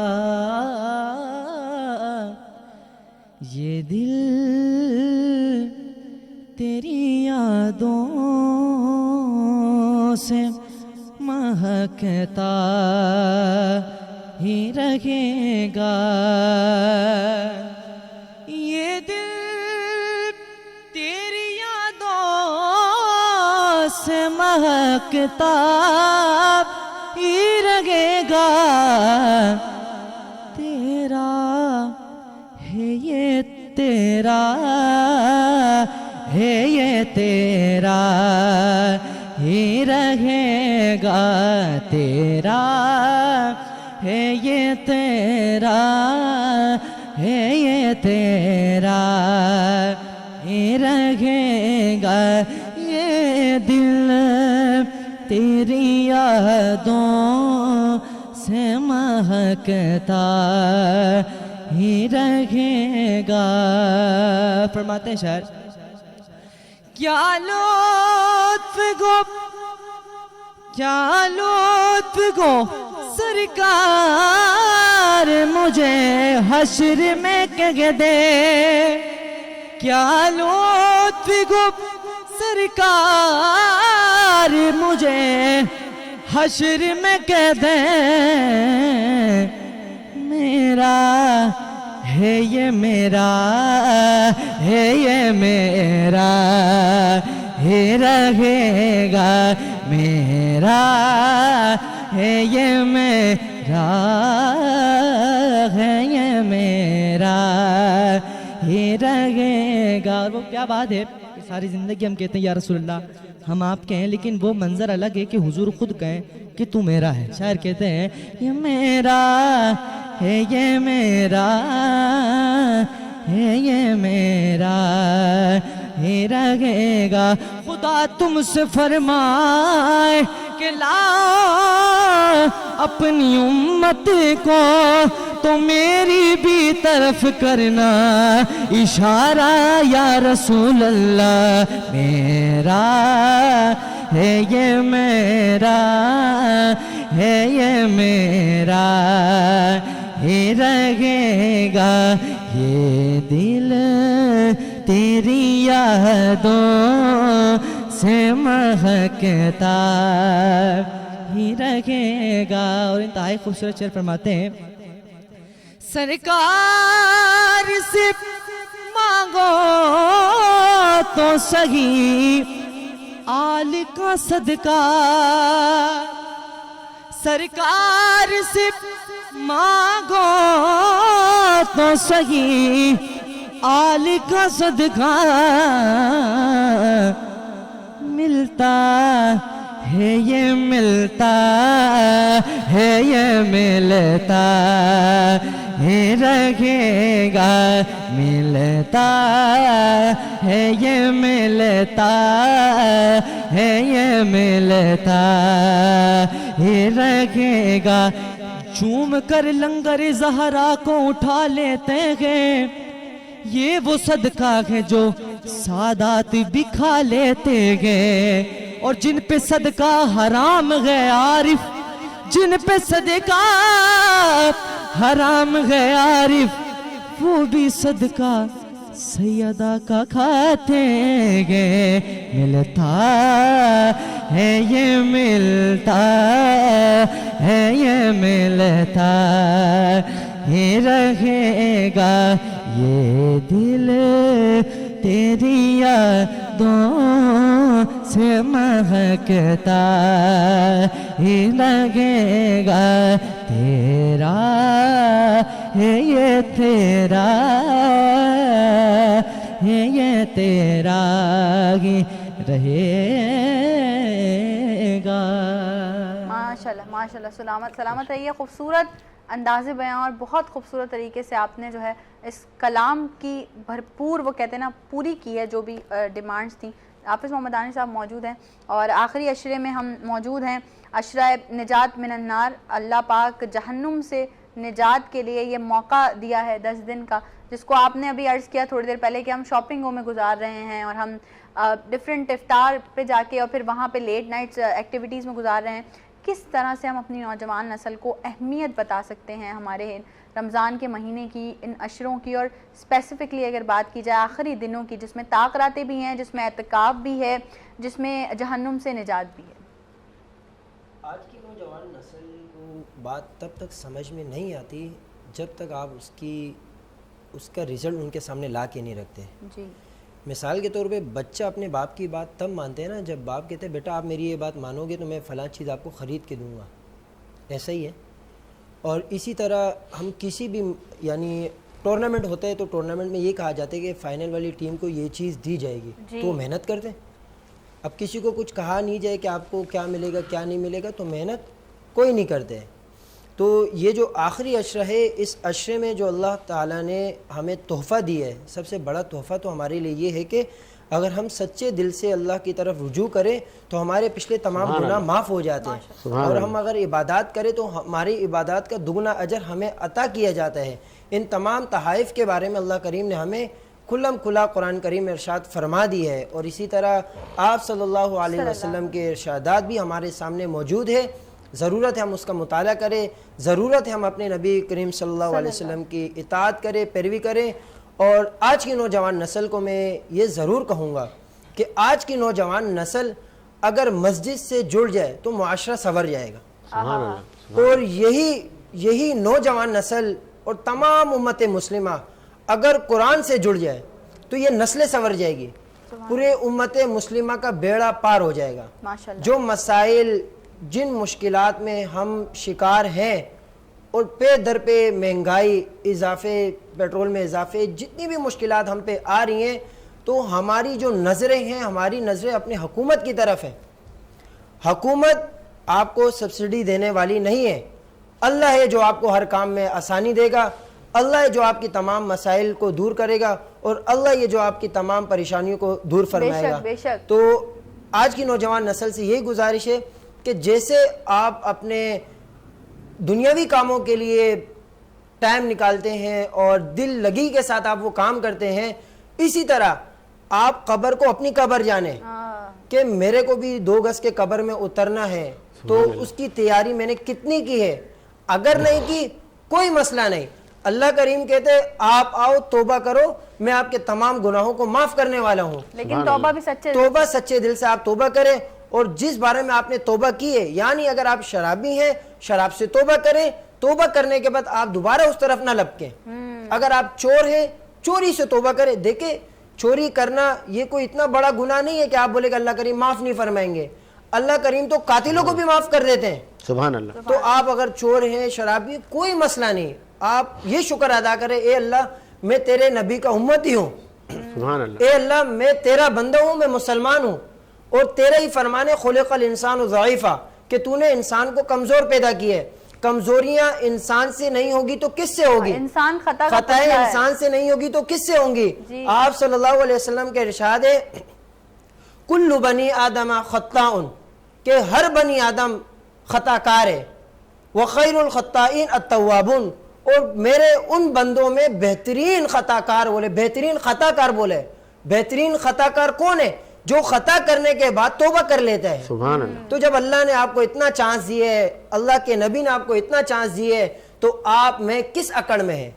Speaker 12: یہ دل تیری یادوں سے مہکتا ہی رہے گا. یہ دل تیری یادوں سے مہکتا ہی رہے گا. تیرا ہے یہ تیرا ہے یہ تیرا ہی رہے گا. تیرا ہے یہ تیرا ہے یہ تیرا ہی رہے گا. یہ دل تیری یادوں سے مہکتا ہی رہے گا. فرماتے ہیں شاعر کیا لطف گو کیا لطف گو سرکار مجھے حشر میں کہہ دے. کیا لطف گو سرکار مجھے حشر میں کہہ دے. میرا ہے یہ میرا ہے یہ میرا ہی رہے گا. میرا ہے یہ میرا ہے یہ میرا ہی رہے گا. وہ کیا بات ہے کہ ساری زندگی ہم کہتے ہیں یا رسول اللہ ہم آپ کے ہیں، لیکن وہ منظر الگ ہے کہ حضور خود کہیں کہ تو میرا ہے. شاعر کہتے ہیں یہ میرا ہے یہ میرا ہے یہ میرا ہی رہے گا. خدا تم سے فرمائے کہ لا اپنی امت کو تو میری بھی طرف کرنا اشارہ یا رسول اللہ. میرا ہے یہ میرا ہے یہ میرا ہی رہے گا یہ دل تیری یادوں سے مہکتا ہی رہے گا. اور انتہائی خوبصورت شعر فرماتے ہیں سرکار سے مانگو تو صحیح آل کا صدقہ. سرکار سے مانگو تو صحیح آل کا صدقہ ملتا ہے یہ ملتا ہے یہ ملتا ہی رہے گا ملتا ہے یہ ملتا ہے یہ ملتا ہی رہے گا. چوم کر لنگر زہرا کو اٹھا لیتے ہیں یہ وہ صدقہ ہے جو سادات بھی کھا لیتے ہیں. اور جن پہ صدقہ حرام ہے عارف جن پہ صدقہ حرام ہے عارف وہ بھی صدقہ سیدہ کا کھاتے ہیں. ملتا ہے یہ ملتا ہے یہ ملتا ہی رہے گا یہ دل تیری یادوں سے مہکتا ہی لگے گا. تیرا ہے یہ تیرا ہے یہ تیرا ہی رہے گا.
Speaker 1: ماشاءاللہ ماشاءاللہ سلامت سلامت رہیے. خوبصورت انداز بیان اور بہت خوبصورت طریقے سے آپ نے جو ہے اس کلام کی بھرپور وہ کہتے ہیں نا پوری کی ہے جو بھی ڈیمانڈز تھیں. حافظ محمد دانش صاحب موجود ہیں اور آخری عشرے میں ہم موجود ہیں. عشرہ نجات من النار, اللہ پاک جہنم سے نجات کے لیے یہ موقع دیا ہے 10 دن کا, جس کو آپ نے ابھی عرض کیا تھوڑی دیر پہلے کہ ہم شاپنگوں میں گزار رہے ہیں اور ہم ڈفرینٹ افطار پہ جا کے اور پھر وہاں پہ لیٹ نائٹس ایکٹیویٹیز میں گزار رہے ہیں. کس طرح سے ہم اپنی نوجوان نسل کو اہمیت بتا سکتے ہیں ہمارے رمضان کے مہینے کی, ان عشروں کی, اور اسپیسیفکلی اگر بات کی جائے آخری دنوں کی جس میں طاق راتیں بھی ہیں, جس میں اعتکاف بھی ہے, جس میں جہنم سے نجات بھی ہے.
Speaker 15: آج کی نوجوان نسل کو بات تب تک سمجھ میں نہیں آتی جب تک آپ اس کا رزلٹ ان کے سامنے لا کے نہیں رکھتے.
Speaker 1: جی
Speaker 15: مثال کے طور پہ بچہ اپنے باپ کی بات تب مانتے ہیں نا جب باپ کہتے ہیں بیٹا آپ میری یہ بات مانو گے تو میں فلاں چیز آپ کو خرید کے دوں گا. ایسا ہی ہے. اور اسی طرح ہم کسی بھی یعنی ٹورنامنٹ ہوتا ہے تو ٹورنامنٹ میں یہ کہا جاتا ہے کہ فائنل والی ٹیم کو یہ چیز دی جائے گی تو وہ محنت کرتے ہیں. اب کسی کو کچھ کہا نہیں جائے کہ آپ کو کیا ملے گا کیا نہیں ملے گا تو محنت کوئی نہیں کرتے. تو یہ جو آخری عشرہ ہے اس عشرے میں جو اللہ تعالیٰ نے ہمیں تحفہ دی ہے, سب سے بڑا تحفہ تو ہمارے لیے یہ ہے کہ اگر ہم سچے دل سے اللہ کی طرف رجوع کریں تو ہمارے پچھلے تمام گناہ معاف ہو جاتے ہیں, اور ہم اگر عبادات کریں تو ہماری عبادات کا دگنا اجر ہمیں عطا کیا جاتا ہے. ان تمام تحائف کے بارے میں اللہ کریم نے ہمیں کھلم کھلا قرآن کریم میں ارشاد فرما دی ہے, اور اسی طرح آپ صلی اللہ علیہ وسلم کے ارشادات بھی ہمارے سامنے موجود ہے. ضرورت ہے ہم اس کا مطالعہ کریں, ضرورت ہے ہم اپنے نبی کریم صلی اللہ علیہ وسلم کی اطاعت کریں, پیروی کریں. اور آج کی نوجوان نسل کو میں یہ ضرور کہوں گا کہ آج کی نوجوان نسل اگر مسجد سے جڑ جائے تو معاشرہ سنور جائے گا. اور یہی نوجوان نسل اور تمام امت مسلمہ اگر قرآن سے جڑ جائے تو یہ نسلیں سنور جائے گی, پورے امت مسلمہ کا بیڑا پار ہو جائے گا. جو مسائل جن مشکلات میں ہم شکار ہیں اور پہ در پہ مہنگائی, اضافے, پیٹرول میں اضافے, جتنی بھی مشکلات ہم پہ آ رہی ہیں تو ہماری جو نظریں ہیں ہماری نظریں اپنی حکومت کی طرف ہیں. حکومت آپ کو سبسڈی دینے والی نہیں ہے, اللہ ہے جو آپ کو ہر کام میں آسانی دے گا, اللہ ہے جو آپ کی تمام مسائل کو دور کرے گا, اور اللہ یہ جو آپ کی تمام پریشانیوں کو دور فرمائے گا. تو آج کی نوجوان نسل سے یہی گزارش ہے کہ جیسے آپ اپنے دنیاوی کاموں کے لیے ٹائم نکالتے ہیں اور دل لگی کے ساتھ آپ وہ کام کرتے ہیں، اسی طرح آپ قبر کو اپنی قبر جانیں کہ میرے کو بھی 2 گز کے قبر میں اترنا ہے، تو اس کی تیاری میں نے کتنی کی ہے. اگر نہیں کی کوئی مسئلہ نہیں، اللہ کریم کہتے آپ آؤ توبہ کرو، میں آپ کے تمام گناہوں کو معاف کرنے والا ہوں.
Speaker 1: لیکن توبہ بھی
Speaker 15: سچے دل سے آپ توبہ کریں، اور جس بارے میں آپ نے توبہ کی ہے، یعنی اگر آپ شرابی ہیں شراب سے توبہ کریں، توبہ کرنے کے بعد آپ دوبارہ اس طرف نہ لپکیں. اگر آپ چور ہیں چوری سے توبہ کریں. دیکھیں چوری کرنا یہ کوئی اتنا بڑا گناہ نہیں ہے کہ آپ بولے کہ اللہ کریم معاف نہیں فرمائیں گے. اللہ کریم تو قاتلوں کو بھی معاف کر دیتے ہیں.
Speaker 2: سبحان اللہ.
Speaker 15: تو آپ اگر چور ہیں شرابی کوئی مسئلہ نہیں، آپ یہ شکر ادا کریں، اے اللہ میں تیرے نبی کا امتی ہوں،
Speaker 2: سبحان اللہ.
Speaker 15: اے اللہ میں تیرا بندہ ہوں، میں مسلمان ہوں، اور تیرا ہی فرمان ہے خلق الانسان ضعیفا، کہ تو نے انسان کو کمزور پیدا کی ہے. کمزوریاں انسان سے نہیں ہوگی تو کس سے ہوگی؟
Speaker 1: انسان
Speaker 15: خطائیں انسان سے نہیں ہوگی تو کس سے ہوں گی؟ آپ صلی اللہ علیہ وسلم کے ارشاد ہے کل بنی آدم خطاء، کہ ہر بنی آدم خطا کار ہے، وخیر الخطائین التوابون، اور میرے ان بندوں میں بہترین خطا کار بولے، بہترین خطا کار بولے. بہترین خطا کار کون ہے؟ جو خطا کرنے کے بعد توبہ کر لیتا ہے.
Speaker 2: سبحان اللہ.
Speaker 15: تو جب اللہ نے آپ کو اتنا چانس دیے ہے، اللہ کے نبی نے آپ کو اتنا چانس دیے ہے، تو آپ میں کس اکڑ میں ہیں؟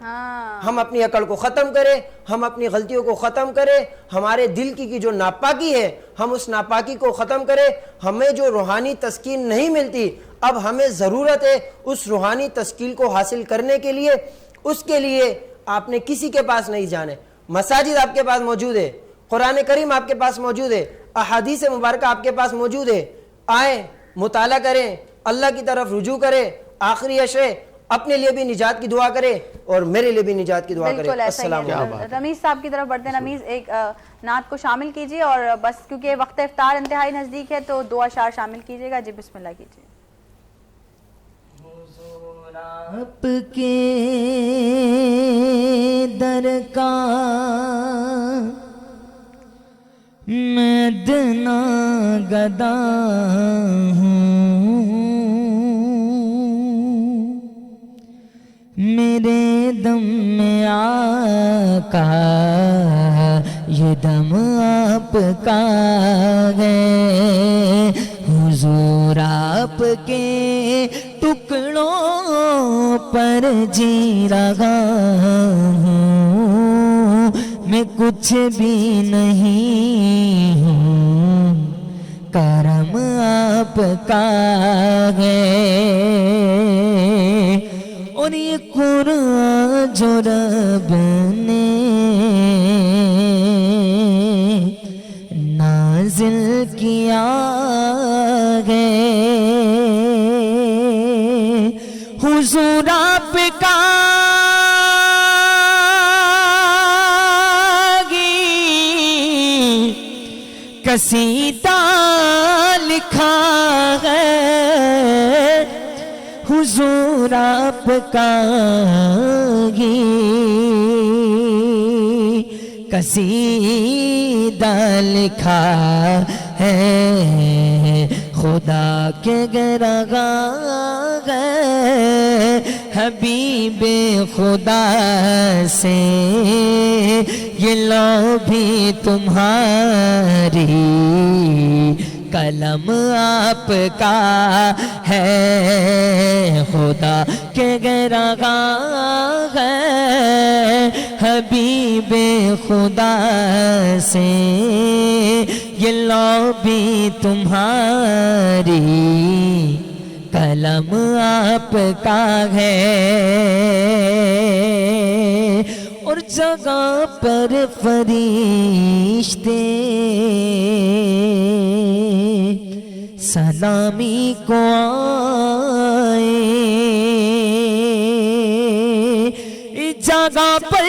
Speaker 15: ہم اپنی اکڑ کو ختم کریں، ہم اپنی غلطیوں کو ختم کریں، ہمارے دل کی جو ناپاکی ہے ہم اس ناپاکی کو ختم کریں. ہمیں جو روحانی تسکین نہیں ملتی، اب ہمیں ضرورت ہے اس روحانی تسکین کو حاصل کرنے کے لیے. اس کے لیے آپ نے کسی کے پاس نہیں جانے. مساجد آپ کے پاس موجود ہے، قرآن کریم آپ کے پاس موجود ہے، احادیث مبارکہ آپ کے پاس موجود ہے. آئیں مطالعہ کریں، اللہ کی طرف رجوع کریں. آخری عشرے اپنے لیے بھی نجات کی دعا کریں اور میرے لیے بھی نجات کی دعا کریں. السلام علیکم.
Speaker 1: رمیز صاحب کی طرف بڑھتے ہیں. رمیز ایک نعت کو شامل کیجئے، اور بس کیونکہ وقت افطار انتہائی نزدیک ہے تو 2 اشعار شامل کیجئے گا. جی بسم اللہ کیجئے.
Speaker 12: آپ کے در کا میں دنا گدا ہوں، میرے دم میں آقا یہ دم آپ کا ہے. حضور آپ کے ٹکڑوں پر جی رہا ہوں، میں کچھ بھی نہیں ہوں، کرم آپ کا ہے. اور یہ قرآن جو رب نے نازل کیا ہے، حضور آپ کا قصیدہ لکھا ہے، حضور آپ کا قصیدہ لکھا ہے. خدا کے گرگا ہے حبیب خدا سے، یہ لو بھی تمہاری قلم آپ کا ہے. خدا کے گرگا ہے حبیب خدا سے، یہ لو بھی تمہاری قلم آپ کا ہے. اور جگہ پر فرشتے سلامی کو آئے، جگہ پر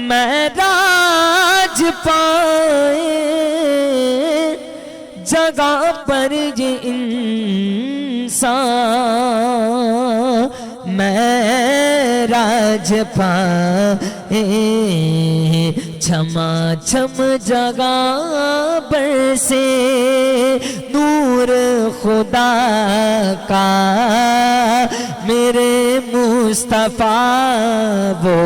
Speaker 12: معراج پائے، جگہ پر یہ انسان معراج پائے. چھما چھم جگہ برسے نور خدا کا میرے مصطفیٰ وہ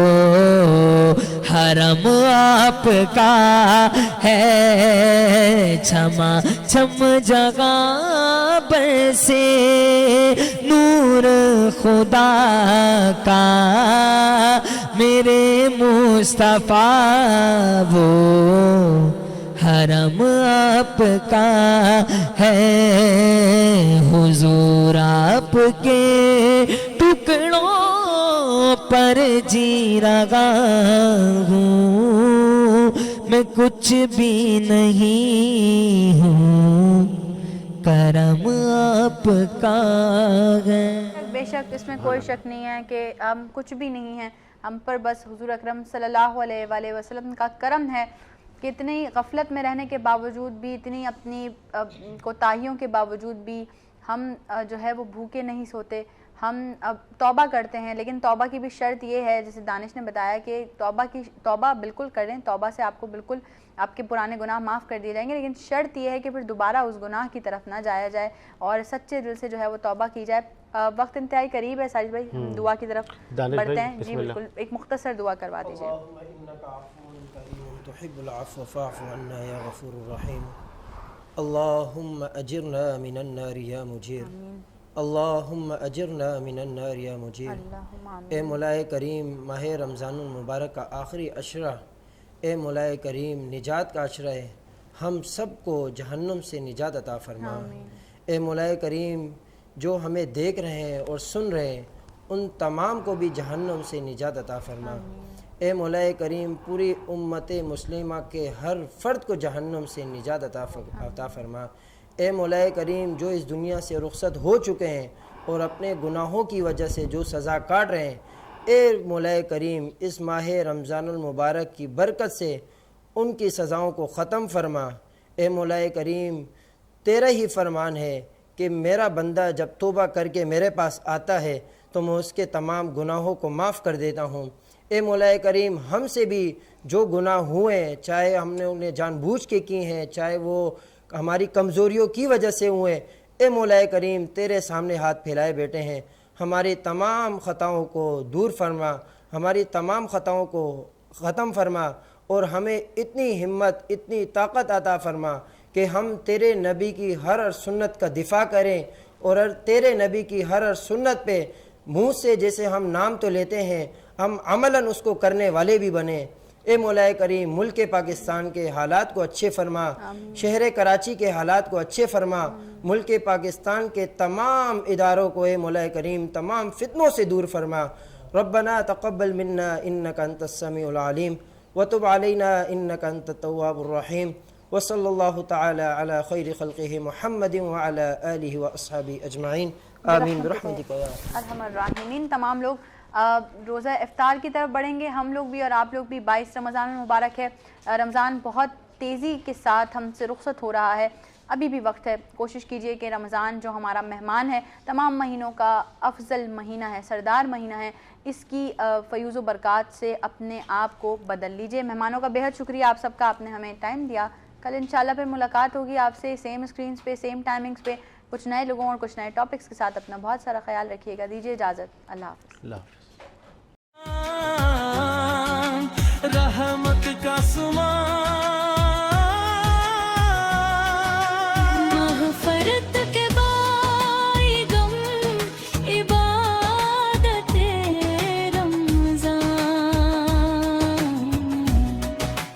Speaker 12: حرم آپ کا ہے چھما چھم جگہ برسے نور خدا کا میرے مصطفیٰ وہ حرم آپ کا ہے حضور آپ کے ٹکڑوں پر جی رہا ہوں میں کچھ بھی نہیں ہوں کرم آپ کا ہے.
Speaker 1: بے شک اس میں کوئی شک نہیں ہے کہ ہم کچھ بھی نہیں ہیں, ہم پر بس حضور اکرم صلی اللہ علیہ وآلہ وسلم کا کرم ہے کہ اتنی غفلت میں رہنے کے باوجود بھی, اتنی اپنی کوتاہیوں کے باوجود بھی ہم جو ہے وہ بھوکے نہیں سوتے, ہم اب توبہ کرتے ہیں. لیکن توبہ کی بھی شرط یہ ہے, جیسے دانش نے بتایا کہ توبہ بالکل کریں, توبہ سے آپ کو بالکل آپ کے پرانے گناہ معاف کر دیے جائیں گے, لیکن شرط یہ ہے کہ پھر دوبارہ اس گناہ کی طرف نہ جایا جائے اور سچے دل سے جو ہے وہ توبہ کی جائے. وقت انتہائی قریب ہے ساجد بھائی, ہم دعا کی طرف بڑھتے ہیں. جی بالکل, ایک مختصر دعا کروا دیجیے.
Speaker 15: تحب العفو فاعف عنا یا غفور الرحیم. اللہم اجرنا من النار یا مجیر, اللہم اجرنا من النار یا مجیر. اے مولا کریم, ماہ رمضان المبارک کا آخری عشرہ اے مولا کریم نجات کا عشرہ ہے, ہم سب کو جہنم سے نجات عطا فرما. اے مولا کریم جو ہمیں دیکھ رہے ہیں اور سن رہے ہیں ان تمام کو بھی جہنم سے نجات عطا فرما. اے مولا کریم پوری امت مسلمہ کے ہر فرد کو جہنم سے نجات عطا فرما. اے مولا کریم جو اس دنیا سے رخصت ہو چکے ہیں اور اپنے گناہوں کی وجہ سے جو سزا کاٹ رہے ہیں, اے مولا کریم اس ماہ رمضان المبارک کی برکت سے ان کی سزاؤں کو ختم فرما. اے مولا کریم تیرا ہی فرمان ہے کہ میرا بندہ جب توبہ کر کے میرے پاس آتا ہے تو میں اس کے تمام گناہوں کو معاف کر دیتا ہوں. اے مولا کریم ہم سے بھی جو گناہ ہوئے ہیں, چاہے ہم نے انہیں جان بوجھ کے کی ہیں, چاہے وہ ہماری کمزوریوں کی وجہ سے ہوئے, اے مولا کریم تیرے سامنے ہاتھ پھیلائے بیٹھے ہیں, ہماری تمام خطاؤں کو دور فرما, ہماری تمام خطاؤں کو ختم فرما اور ہمیں اتنی ہمت اتنی طاقت عطا فرما کہ ہم تیرے نبی کی ہر سنت کا دفاع کریں اور تیرے نبی کی ہر سنت پہ منہ سے جیسے ہم نام تو لیتے ہیں ہم عملاً اس کو کرنے والے بھی بنیں. اے مولا کریم ملک پاکستان کے حالات کو اچھے فرما, شہر کراچی کے حالات کو اچھے فرما, ملک پاکستان کے تمام اداروں کو اے مولا کریم تمام فتنوں سے دور فرما. ربنا تقبل منا انک انت السمیع العلیم وتب علینا انک انت التواب الرحیم. وصلی اللہ تعالی علی خیر خلقہ محمد وعلی آلہ واصحابہ اجمعین آمین برحمتک یا
Speaker 1: ارحم الراحمین. تمام لوگ روزہ افطار کی طرف بڑھیں گے, ہم لوگ بھی اور آپ لوگ بھی. 22 رمضان المبارک ہے, رمضان بہت تیزی کے ساتھ ہم سے رخصت ہو رہا ہے, ابھی بھی وقت ہے. کوشش کیجئے کہ رمضان جو ہمارا مہمان ہے, تمام مہینوں کا افضل مہینہ ہے, سردار مہینہ ہے, اس کی فیوز و برکات سے اپنے آپ کو بدل لیجئے. مہمانوں کا بہت شکریہ آپ سب کا, آپ نے ہمیں ٹائم دیا. کل انشاءاللہ پھر ملاقات ہوگی آپ سے سیم اسکرینز پہ, سیم ٹائمنگز پہ, کچھ نئے لوگوں اور کچھ نئے ٹاپکس کے ساتھ. اپنا بہت سارا خیال رکھیے گا. دیجیے اجازت. اللہ حافظ.
Speaker 2: اللہ حافظ.